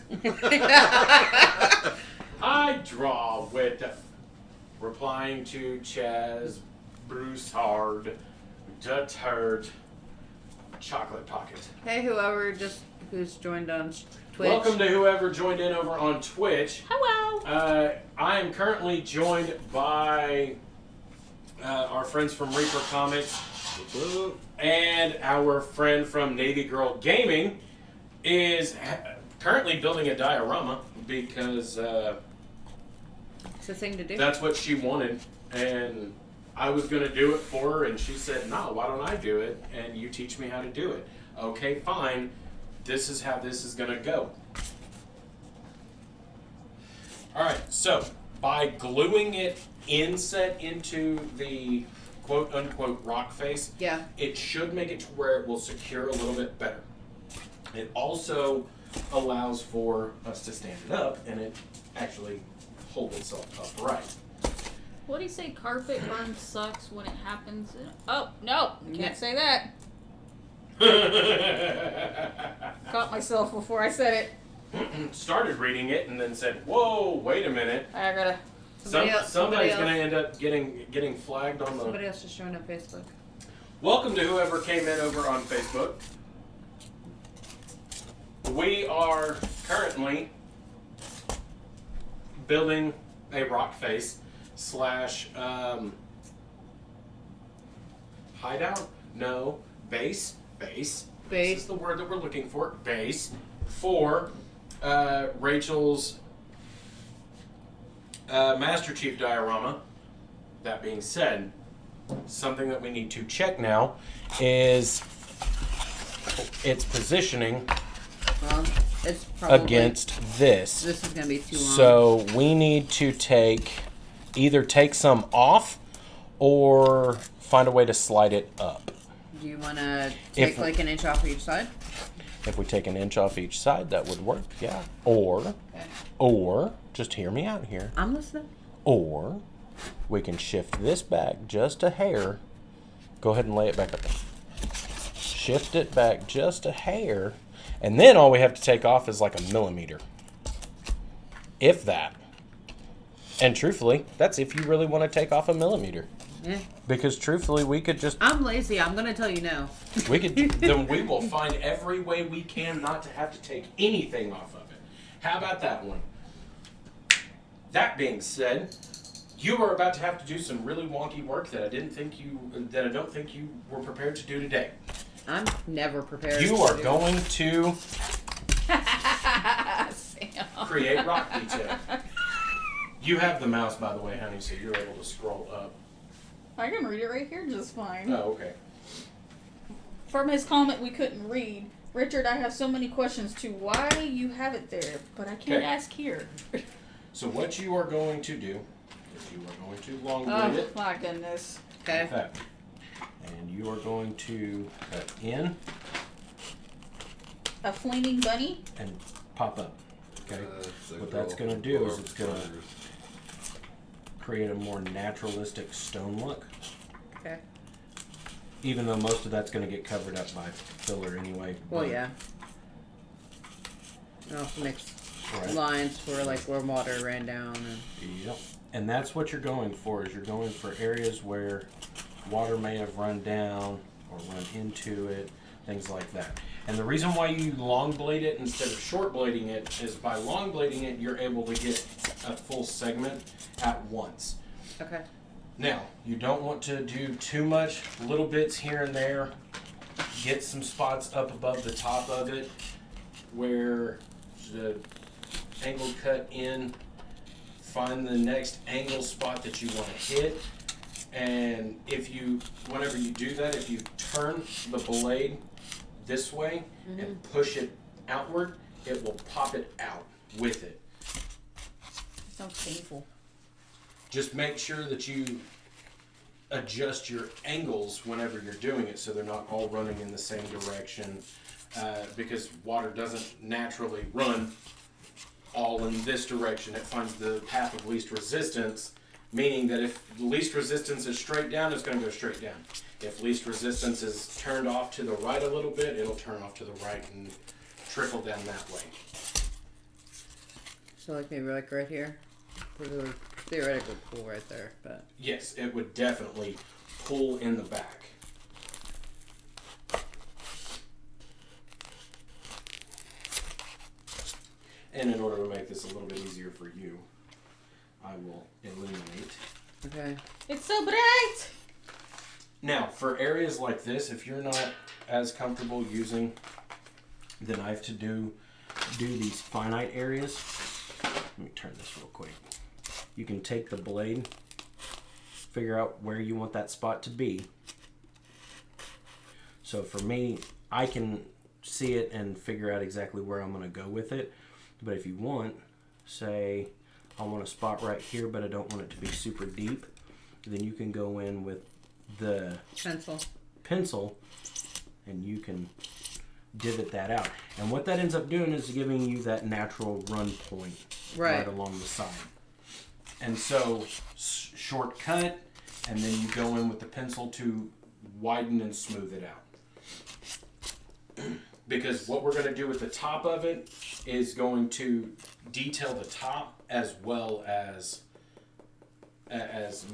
I draw with replying to Chaz Broussard, the turd, chocolate pocket. Hey, who's joined on Twitch. Welcome to whoever joined in over on Twitch. Hello. I am currently joined by our friends from Reaper Comics and our friend from Navy Girl Gaming is currently building a diorama because It's a thing to do. that's what she wanted, and I was going to do it for her, and she said, "No, why don't I do it, and you teach me how to do it?" Okay, fine. This is how this is going to go. All right, so by gluing it inset into the quote-unquote rock face, Yeah. it should make it to where it will secure a little bit better. It also allows for us to stand it up, and it actually hold itself upright. What do you say? Carpet burn sucks when it happens. Oh no, I Yeah. can't say that. Caught myself before I said it. Started reading it and then said, "Whoa, wait a minute! I gotta. Somebody's going to end up getting flagged on the." Somebody else just joined on Facebook. Welcome to whoever came in over on Facebook. We are currently building a rock face / hideout. No, base. This is the word that we're looking for. Base for Rachel's Master Chief diorama. That being said, something that we need to check now is its positioning Well, it's probably against this. This is gonna be too long. So we need to either take some off or find a way to slide it up. do you want to take like an inch off each side? If we take an inch off each side, that would work, yeah. Or just hear me out here. I'm listening. Or we can shift this back just a hair. Go ahead and lay it back up there. Shift it back just a hair. And then all we have to take off is like a millimeter. If that. And truthfully, that's if you really want to take off a millimeter. Yeah. Because truthfully, we could just... I'm lazy. I'm gonna tell you no. Then we will find every way we can not to have to take anything off of it. How about that one? That being said, you are about to have to do some really wonky work that I don't think you were prepared to do today. I'm never prepared. You are going to Sam. create rock detail. You have the mouse, by the way, honey, so you're able to scroll up. I can read it right here just fine. Oh, okay. From his comment we couldn't read, Richard, I have so many questions to why you have it there, but I can't Okay. ask here. So what you are going to do is you are going to long Oh blade it. my goodness. Okay. Like that. And you are going to cut in A flaming bunny? and pop up. Okay. What that's going to do is it's going to create a more naturalistic stone look. Okay. even though most of that's going to get covered up by filler anyway. Well, but- yeah. It also makes Right. lines for like where water ran down and Yep. And that's what you're going for, is you're going for areas where water may have run down or run into it, things like that. And the reason why you long blade it instead of short blading it is by long blading it, you're able to get a full segment at once. okay. Now, you don't want to do too much, little bits here and there. Get some spots up above the top of it where the angle cut in. Find the next angle spot that you want to hit. And whenever you do that, if you turn the blade this way and push it outward, it will pop it out with it. Sounds painful. Just make sure that you adjust your angles whenever you're doing it so they're not all running in the same direction, because water doesn't naturally run all in this direction. It finds the path of least resistance, meaning that if the least resistance is straight down, it's going to go straight down. If least resistance is turned off to the right a little bit, it'll turn off to the right and trickle down that way. So like maybe like right here. There's a theoretical pool right there, but Yes, it would definitely pull in the back. And in order to make this a little bit easier for you, I will illuminate. okay. It's so bright! Now, for areas like this, if you're not as comfortable using the knife to do these finite areas, let me turn this real quick. You can take the blade, figure out where you want that spot to be. So for me, I can see it and figure out exactly where I'm going to go with it. But if you want, say, I want a spot right here, but I don't want it to be super deep, then you can go in with the pencil and you can divot that out. And what that ends up doing is giving you that natural run point right along the side. And so, shortcut, and then you go in with the pencil to widen and smooth it out. Because what we're going to do with the top of it is going to detail the top as well as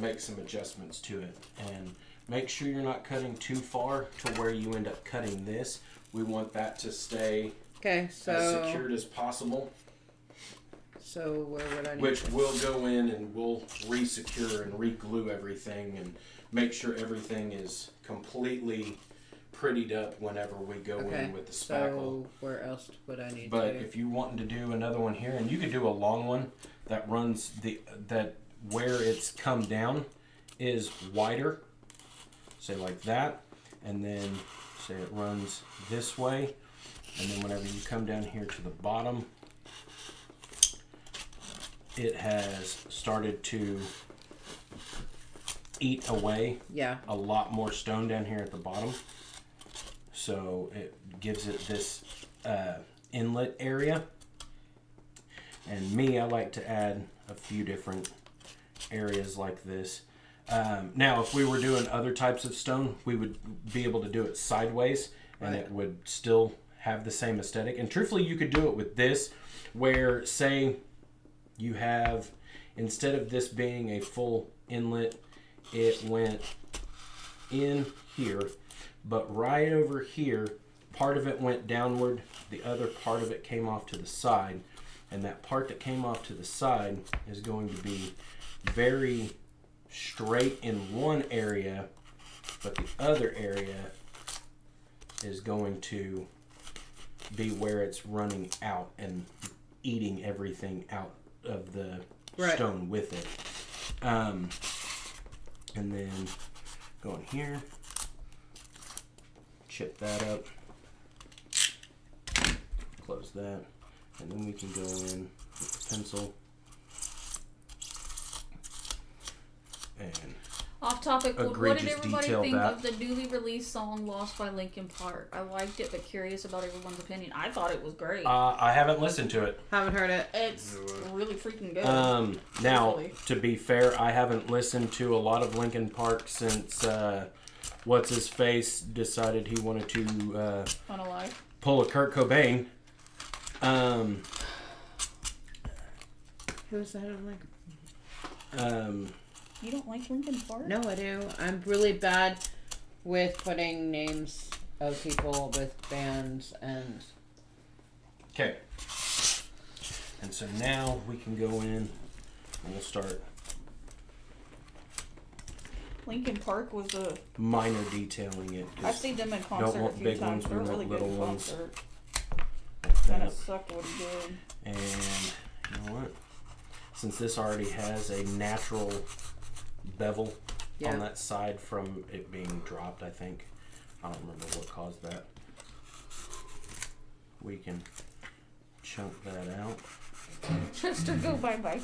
make some adjustments to it. And make sure you're not cutting too far to where you end up cutting this. We want that to stay Okay, so as secured as possible. So where would I need Which to... we'll go in and we'll re-secure and re-glue everything and make sure everything is completely prettied up whenever we go in with the spackle. So where else would I need But to... if you wanting to do another one here, and you could do a long one that runs that where it's come down is wider, say like that, and then say it runs this way, and then whenever you come down here to the bottom, it has started to eat away a lot more stone down here at the bottom. So it gives it this inlet area. And me, I like to add a few different areas like this. Now, if we were doing other types of stone, we would be able to do it sideways, and it would still have the same aesthetic. And truthfully, you could do it with this, where, say, you have, instead of this being a full inlet, it went in here, but right over here, part of it went downward, the other part of it came off to the side, and that part that came off to the side is going to be very straight in one area, but the other area is going to be where it's running out and eating everything out of the stone with it. And then go in here, chip that up, close that, and then we can go in with the pencil and Off topic, what did egregious everybody detail think that. of the newly released song Lost by Linkin Park? I liked it, but curious about everyone's opinion. I thought it was great. I haven't listened to it. Haven't heard it. It's really freaking good. Now, Really. to be fair, I haven't listened to a lot of Linkin Park since what's his face decided he wanted to Unalive. pull a Kurt Cobain. Who's that? I'm like, You don't like Linkin Park? no, I do. I'm really bad with putting names of people with bands and. Okay. And so now we can go in and we'll start Linkin Park was a. minor detailing it. 'cause I've seen them in concert a want few big times. ones, we They're a want really good little in ones. concert. like Kind that. of sucked what he did. And you know what? Since this already has a natural bevel Yeah. on that side from it being dropped, I think. I don't remember what caused that. We can chunk that out. Chester, go bye-bye.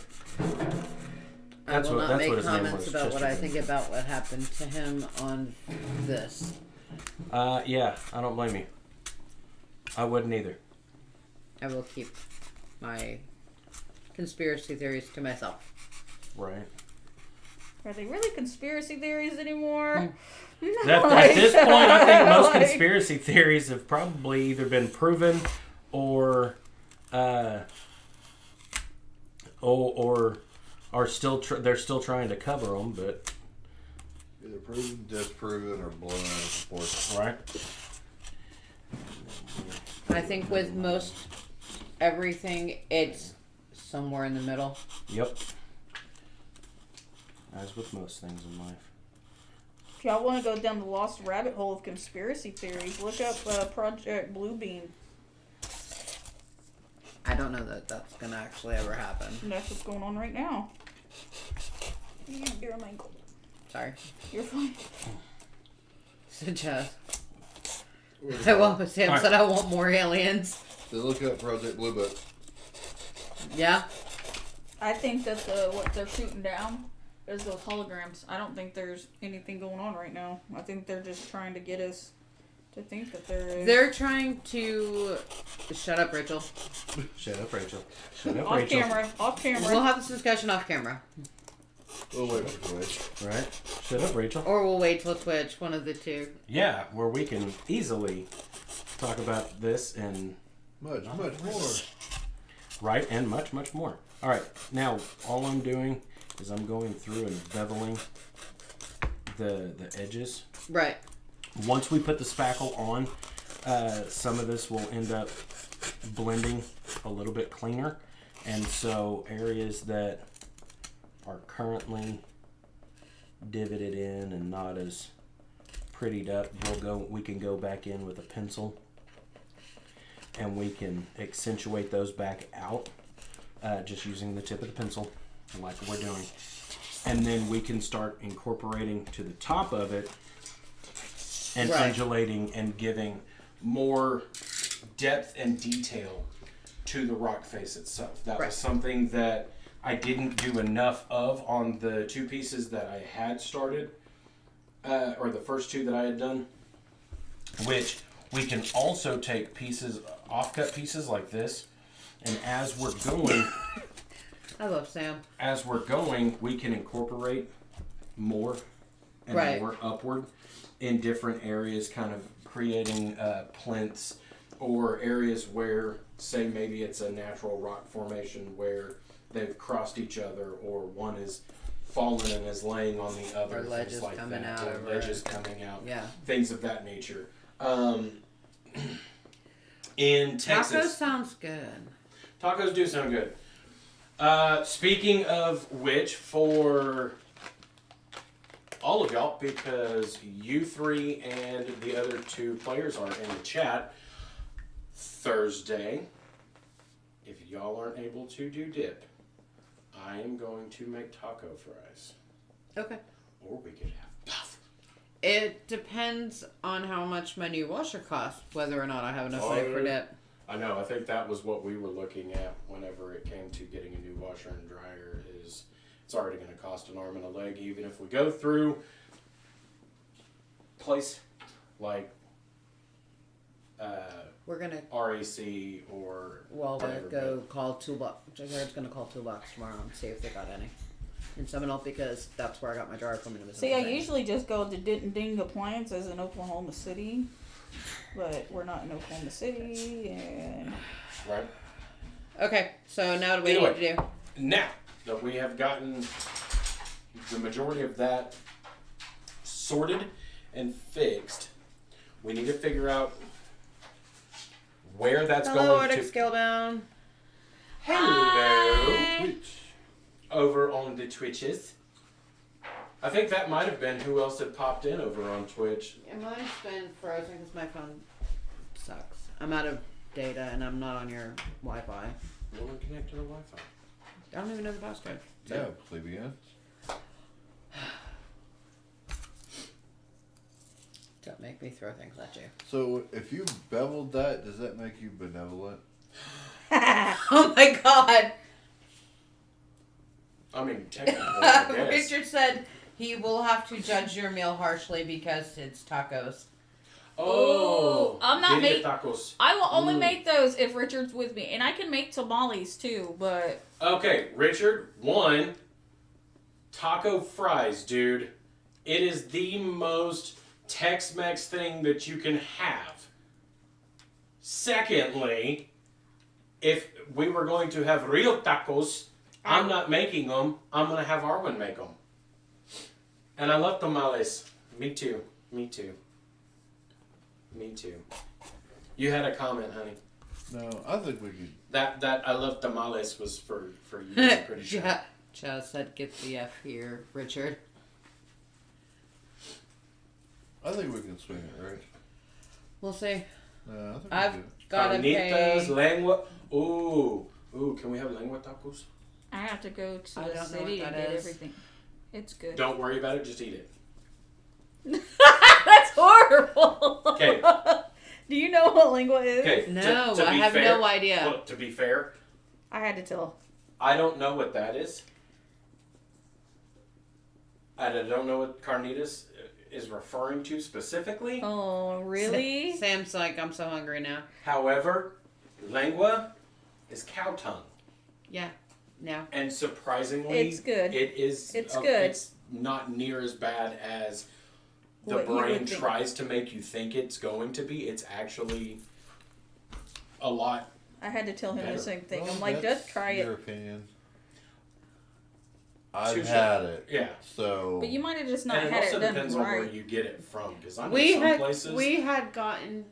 I will not make his name comments was, about what I Chester. think about what happened to him on this. Yeah, I don't blame you. I wouldn't either. I will keep my conspiracy theories to myself. Right. Are they really conspiracy theories anymore? At this point, I think most Like- conspiracy theories have probably either been proven or are still they're still trying to cover them, but Either proven, disproven, or blown out of proportion. right. I think with most everything, it's somewhere in the middle. Yep. As with most things in life. If y'all want to go down the lost rabbit hole of conspiracy theories, look up Project Bluebeam. I don't know that that's gonna actually ever happen. And that's what's going on right now. You're my ankle. Sorry. You're fine. So just, Sam Alright. said I want more aliens. So look up Project Blue Book. Yeah. I think that what they're shooting down is those holograms. I don't think there's anything going on right now. I think they're just trying to get us to think that there is. They're trying to shut up, Rachel. Shut up, Rachel. Shut up, off Rachel. camera. Off camera. We'll have this discussion off camera, We'll wait for Twitch. Right? Shut up, Rachel. or we'll wait till Twitch. One of the two. Yeah, where we can easily talk about this and Much more. right and much, much more. All right, now all I'm doing is I'm going through and beveling the edges. Right. Once we put the spackle on, some of this will end up blending a little bit cleaner, and so areas that are currently divoted in and not as prettied up, we can go back in with a pencil and we can accentuate those back out just using the tip of the pencil like we're doing, and then we can start incorporating to the top of it and Right. undulating and giving more depth and detail to the rock face itself. That Right. was something that I didn't do enough of on the two pieces that I had started, or the first two that I had done, which we can also take pieces, offcut pieces like this, and as we're going, I love Sam. we can incorporate more and Right. more upward in different areas, kind of creating plinths or areas where, say, maybe it's a natural rock formation where they've crossed each other, or one is fallen and is laying on the other, Or things ledges like coming that, out or over ledges it. coming out, Yeah. things of that nature. In Taco Texas, sounds good. tacos do sound good. Speaking of which, for all of y'all, because you three and the other two players are in the chat, Thursday, if y'all aren't able to do dip, I am going to make taco fries. Okay. Or we could have puff. It depends on how much my new washer costs, whether or not I have enough Oh, money for dip. I know, I think that was what we were looking at whenever it came to getting a new washer and dryer, is it's already going to cost an arm and a leg, even if we go through place like We're gonna RAC or whatever, go call Toolbox. Jared's gonna call Toolbox tomorrow and see if they got any. in Seminole because that's where I got my dryer from. See, I usually just go to Ding Appliances in Oklahoma City, but we're not in Oklahoma City, and Right. Okay, so now what do we Anyway. need to do? Now that we have gotten the majority of that sorted and fixed, we need to figure out where that's Hello, going Arctic to. Scale Down. Hello. Twitch. Over on the Twitches. I think that might have been who else had popped in over on Twitch. Yeah, mine's been frozen because my phone sucks. I'm out of data and I'm not on your Wi-Fi. Well, then connect to the Wi-Fi. I don't even know the passcode. Yeah, plebeian. Don't make me throw things at you. So if you beveled that, does that make you benevolent? Oh my god! I mean, technically, I guess. Richard said he will have to judge your meal harshly because it's tacos. Oh, I'm not birria ma- tacos. I will only Ooh. make those if Richard's with me, and I can make tamales too. But Okay, Richard, one, taco fries, dude. It is the most Tex-Mex thing that you can have. Secondly, if we were going to have real tacos, I'm not making them. I'm going to have Arwen make them. And I love tamales. Me too. Me too. Me too. You had a comment, honey. No, I think we could. That I love tamales was for you, I'm pretty sure. Chaz said, "Get the F here, Richard." I think we can swing it, right? We'll see. No, I think I've we do. gotta Carnitas, pay. lengua. Ooh, can we have lengua tacos? I have to go to I the don't know city what to that get is. everything. It's good. Don't worry about it, just eat it. That's horrible. Okay. Do you know what lingua is? Okay. No, to I be have fair, no idea. Look, to be fair, I had to tell. I don't know what that is. I don't know what carnitas is referring to specifically. Oh, really? Sam's like, "I'm so hungry now." However, lengua is cow tongue. Yeah. No. And surprisingly, It's good. It is. It's good. It's not near as bad as the What you brain would think. tries to make you think it's going to be. It's actually a lot. I had to tell him Better. the same thing. Well, I'm like, that's just try your it. opinion. I've Touche. had it. Yeah. So. But you might have just not And it had also it done depends on where right. you get it from. Because I know We some had places. we had gotten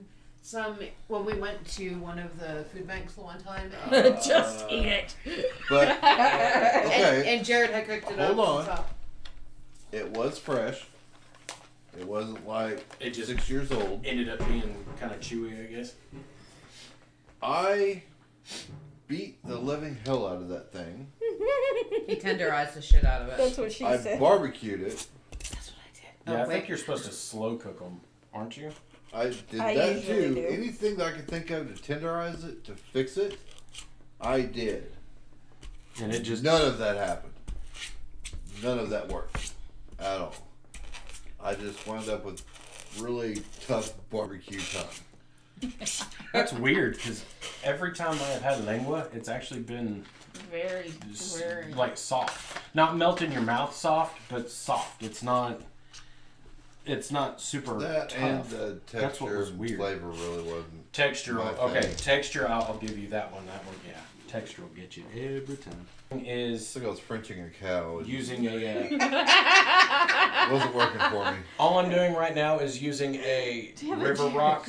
some when we went to one of the food banks the one time. Just eat it. But okay, And Jared had cooked it up. Hold on. so- it was fresh. It wasn't like It just 6 years old. ended up being kind of chewy, I guess. I beat the living hell out of that thing. He tenderized the shit out of it. That's what she I said. barbecued it. That's what I did. Yeah, Oh, I wait. think you're supposed to slow cook them, aren't you? I did I that usually too. do. Anything that I could think of to tenderize it, to fix it, I did. And it just None of that happened. None of that worked at all. I just wound up with really tough barbecue tongue. That's weird because every time I have had lengua, it's actually been Very, very. like soft, not melt in your mouth soft, but soft. It's not super That tough. and the That's what texture was and weird. flavor really wasn't. Texture, my okay. thing. Texture, I'll give you that one. That one, yeah. Texture will get you every time. It's Is like I was Frenching a cow. It using a. wasn't working for me. All I'm doing right now is using a Damn it, river Jared. rock.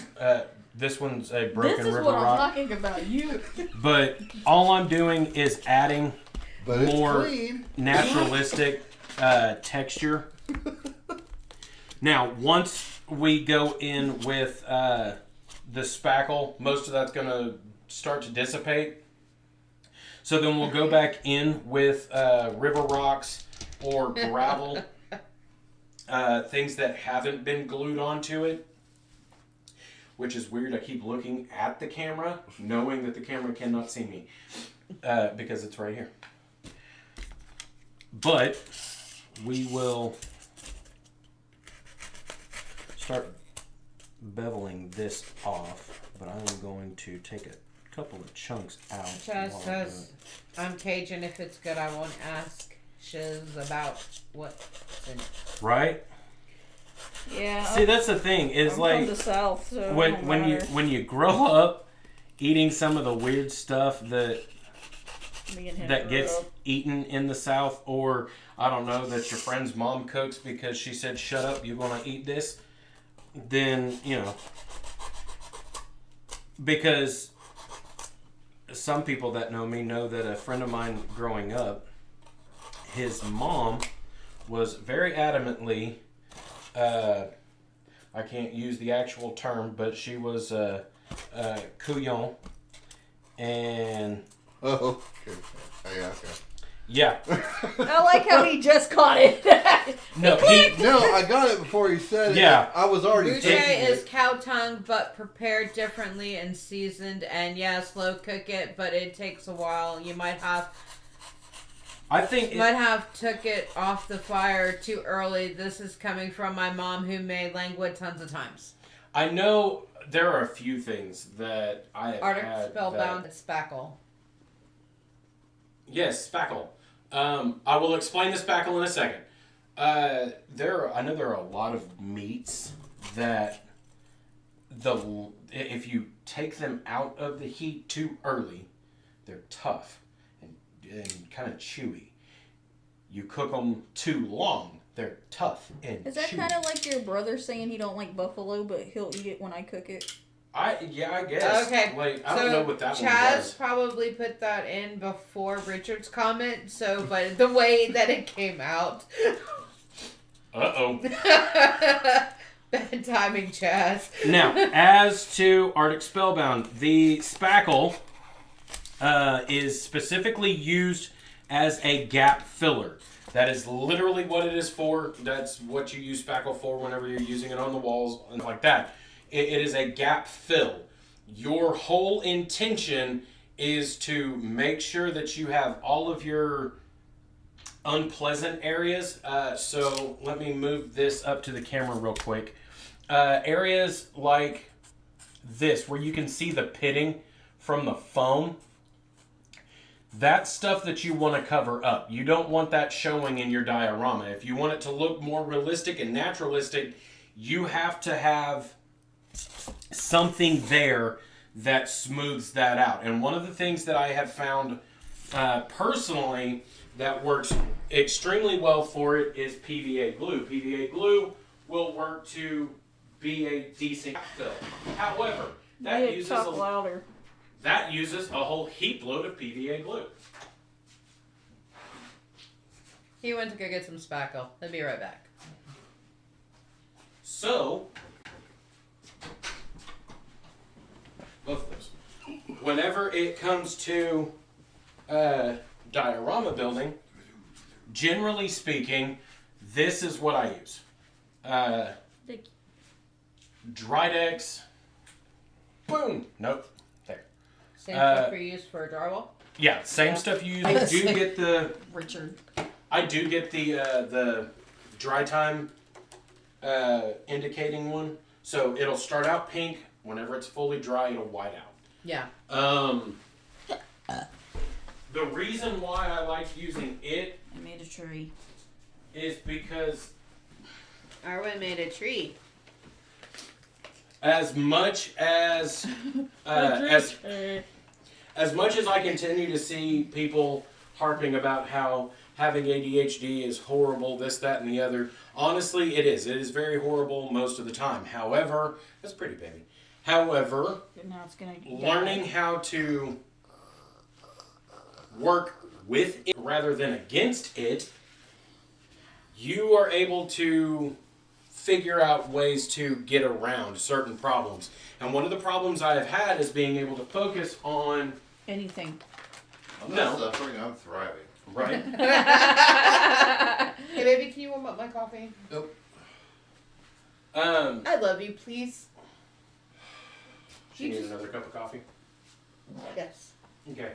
This one's a broken This is river what I'm rock. talking about. You. But all I'm doing is adding But it's More- clean. naturalistic texture. Now, once we go in with the spackle, most of that's going to start to dissipate. So then we'll go back in with river rocks or gravel, things that haven't been glued onto it. Which is weird. I keep looking at the camera, knowing that the camera cannot see me because it's right here. But we will start beveling this off, but I am going to take a couple of chunks out. Chaz while I says, "I'm Cajun. If it's good, I won't ask." shiz about what's in it. Right? Yeah. See, that's the thing. Is I'm like from the South, so it when don't when you matter. when you grow up eating some of the weird stuff Me and him that grew gets up. eaten in the South, or I don't know, that your friend's mom cooks because she said, "Shut up, you're gonna eat this," then because some people that know me know that a friend of mine growing up, his mom was very adamantly, I can't use the actual term, but she was couillon, and Oh, okay. Yeah, okay. yeah, I like how he just caught it. no, No, I got it before you said it. Yeah. I was already Boucher thinking is it. cow tongue, but prepared differently and seasoned. And yeah, slow cook it, but it takes a while. You might have took it off the fire too early. This is coming from my mom, who made languid tons of times. I know there are a few things that I have Arctic had spellbound spackle. Yes, spackle. I will explain the spackle in a second. I know there are a lot of meats that if you take them out of the heat too early, they're tough and kind of chewy. You cook them too long, they're tough and Is that chewy. kind of like your brother saying he don't like buffalo, but he'll eat it when I cook it? I guess. Okay, Like, I don't know what that one Chaz does. probably put that in before Richard's comment, but the way that it came out. Uh-oh. Bad timing, Chaz. Now, as to Arctic Spellbound, the spackle is specifically used as a gap filler. That is literally what it is for. That's what you use spackle for whenever you're using it on the walls and like that. It is a gap fill. Your whole intention is to make sure that you have all of your unpleasant areas. So let me move this up to the camera real quick. Areas like this, where you can see the pitting from the foam, that's stuff that you want to cover up. You don't want that showing in your diorama. If you want it to look more realistic and naturalistic, you have to have something there that smooths that out. And one of the things that I have found personally that works extremely well for it is PVA glue. PVA glue will work to be a decent fill. However, that uses a whole heap load of PVA glue. He went to go get some spackle. He'll be right back. So, both of those. Whenever it comes to diorama building, generally speaking, this is what I use. Drydex. Boom. Nope. There. Same stuff we used for a drywall? Yeah, same stuff you use. I do get the Richard. the dry time indicating one. So it'll start out pink. Whenever it's fully dry, it'll white out. Yeah. The reason why I like using it I made a tree. is because Arwen made a tree. as much as as much as I continue to see people harping about how having ADHD is horrible, this, that, and the other, honestly, it is. It is very horrible most of the time. However, that's pretty, baby. However, Now it's gonna learning how to work with it rather than against it, you are able to figure out ways to get around certain problems. And one of the problems I have had is being able to focus on anything. I'm not suffering, I'm thriving. right. Hey, baby, can you warm up my coffee? Nope. I love you, please. She needs another cup of coffee. Yes. Okay.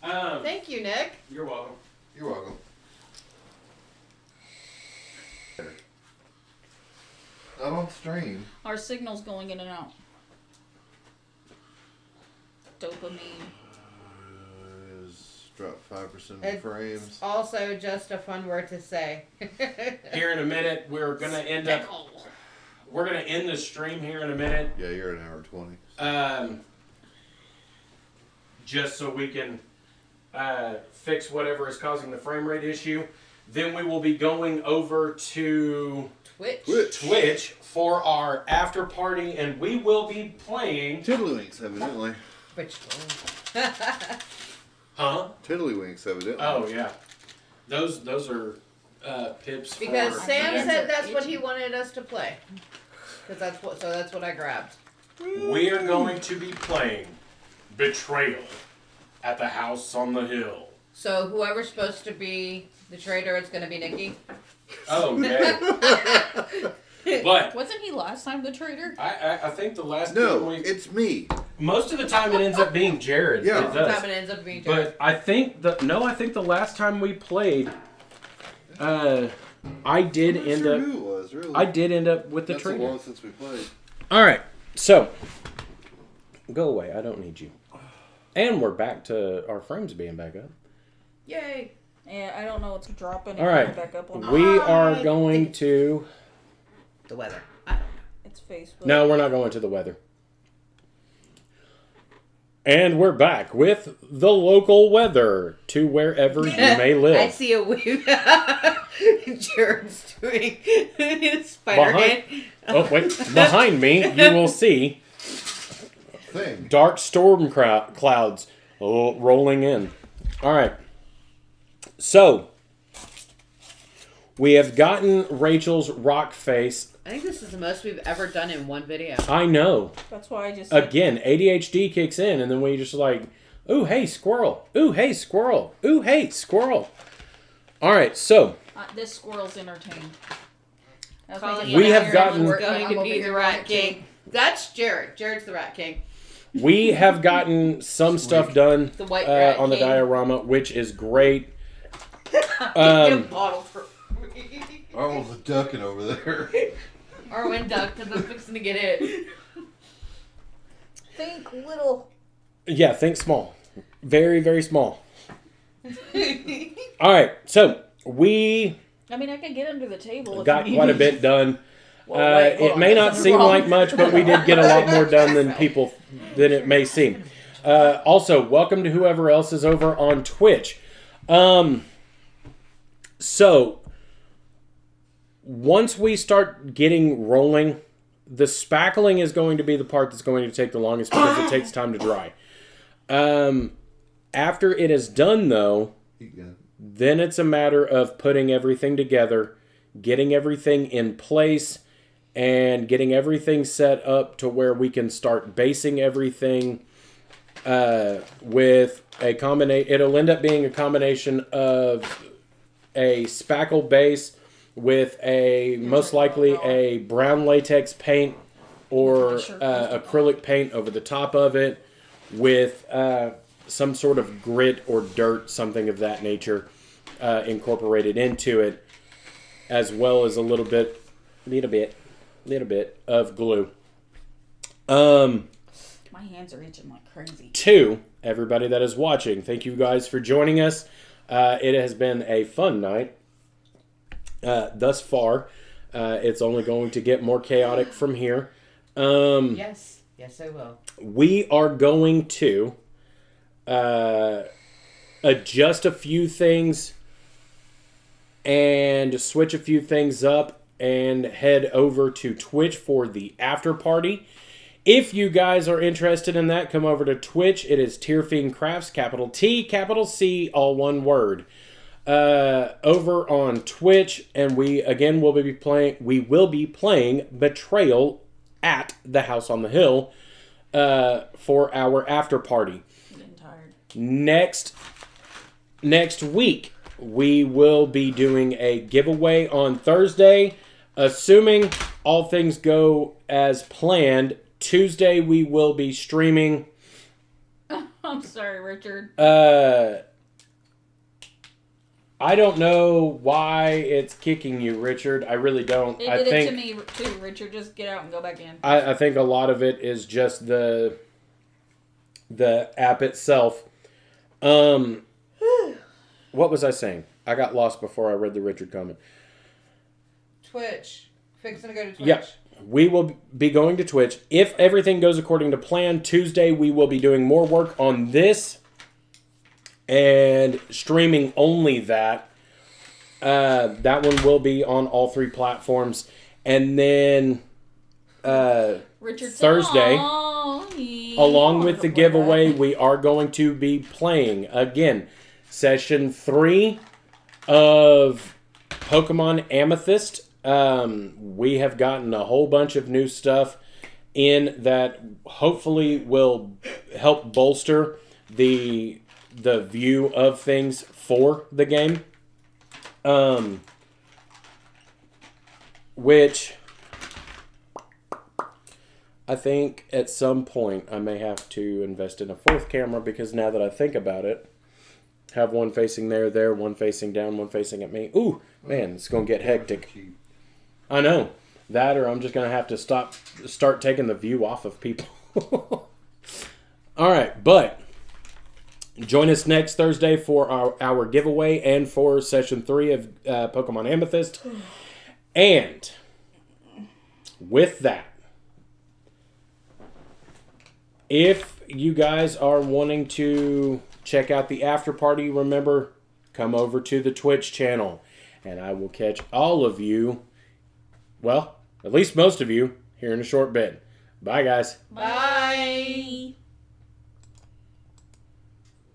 Thank you, Nick. You're welcome. You're welcome. I'm on stream. Our signal's going in and out. Dopamine. Is drop 5% of the It's frames. also just a fun word to say. Here in a minute, we're gonna end up. We're gonna end the stream here in a minute. Yeah, you're an hour 20. Just so we can fix whatever is causing the frame rate issue. Then we will be going over to Twitch for our after party, and we will be playing. Tiddlywinks, evidently. Huh? Tiddlywinks, evidently. Oh yeah, those are pips. Because for Sam hands said are that's what itchy. he wanted us to play. That's what I grabbed. We are going to be playing Betrayal at the House on the Hill. So whoever's supposed to be the traitor, it's going to be Nikki. Oh yeah. But Wasn't he last time the traitor? I think the last No, game it's me. most of the time it ends up being Jared. Yeah. It Most of the does. time it ends up being Jared. But I think the last time we played, I did I'm not end sure up. who it was, really. I did end up with the That's so traitor. long since we played. All right, so go away. I don't need you. And we're back to our frames being back up. Yay! Yeah, I don't know what's dropping. All right, Back up on we are going to. The weather. It's Facebook. No, we're not going to the weather. And we're back with the local weather to wherever you may I live. see a wave. Jared's doing his spider Behind- hand. Oh, wait. Behind me, you will see Thing. dark storm clouds rolling in. All right. So, we have gotten Rachel's rock face. I think this is the most we've ever done in one video. I know. That's why I just Again, ADHD kicks in, and then we just like, ooh, hey, squirrel. Ooh, hey, squirrel. Ooh, hey, squirrel. All right, so this squirrel's entertained. I was Calling making We fun of have Aaron gotten- when We're we're going I'm to over be here the Rat King. That's Jared. Jared's the Rat King. we have gotten some stuff done The White Rat on the King. diorama, which is great. Get a bottle for Oh, the ducking over there. Arwen ducked because I'm fixing to get it. Think little. Yeah, think small. Very, very small. All right, so we I mean, I could get under the table. if got you quite a need. bit done. Well, wait, hold It on, may there's not something seem wrong. like much, but we did get a lot more done than it may seem. Also, welcome to whoever else is over on Twitch. So, once we start getting rolling, the spackling is going to be the part that's going to take the longest because it takes time to dry. After it is done, though, then it's a matter of putting everything together, getting everything in place, and getting everything set up to where we can start basing everything with a combination. It'll end up being a combination of a spackle base with a most likely a brown latex paint or acrylic paint over the top of it with some sort of grit or dirt, something of that nature, incorporated into it, as well as a little bit of glue. My hands are itching like crazy. To everybody that is watching, thank you guys for joining us. It has been a fun night thus far. It's only going to get more chaotic from here. Yes, I will. We are going to adjust a few things and switch a few things up and head over to Twitch for the after party. If you guys are interested in that, come over to Twitch. It is Tierfiend Crafts, capital T, capital C, all one word. Over on Twitch, and we will be playing Betrayal at the House on the Hill for our after party. I'm getting tired. Next week, we will be doing a giveaway on Thursday. Assuming all things go as planned, Tuesday we will be streaming. I'm sorry, Richard. I don't know why it's kicking you, Richard. I really don't. It did it to me too, Richard. Just get out and go back in. I think a lot of it is just the app itself. What was I saying? I got lost before I read the Richard comment. Twitch. Fixing to go to Twitch. Yeah, we will be going to Twitch. If everything goes according to plan, Tuesday we will be doing more work on this and streaming only that. That one will be on all 3 platforms. And then Richard Thursday, Tony. along with the giveaway, we are going to be playing, again, Session 3 of Pokemon Amethyst. We have gotten a whole bunch of new stuff in that hopefully will help bolster the view of things for the game. Which I think at some point I may have to invest in a 4th camera, because now that I think about it, have one facing there, one facing down, one facing at me. Ooh, man, it's going to get hectic. I know. That, or I'm just going to have to start taking the view off of people. All right, but join us next Thursday for our giveaway and for Session 3 of Pokemon Amethyst. And with that, if you guys are wanting to check out the after party, remember, come over to the Twitch channel. And I will catch all of you, well, at least most of you, here in a short bit. Bye, guys. Bye.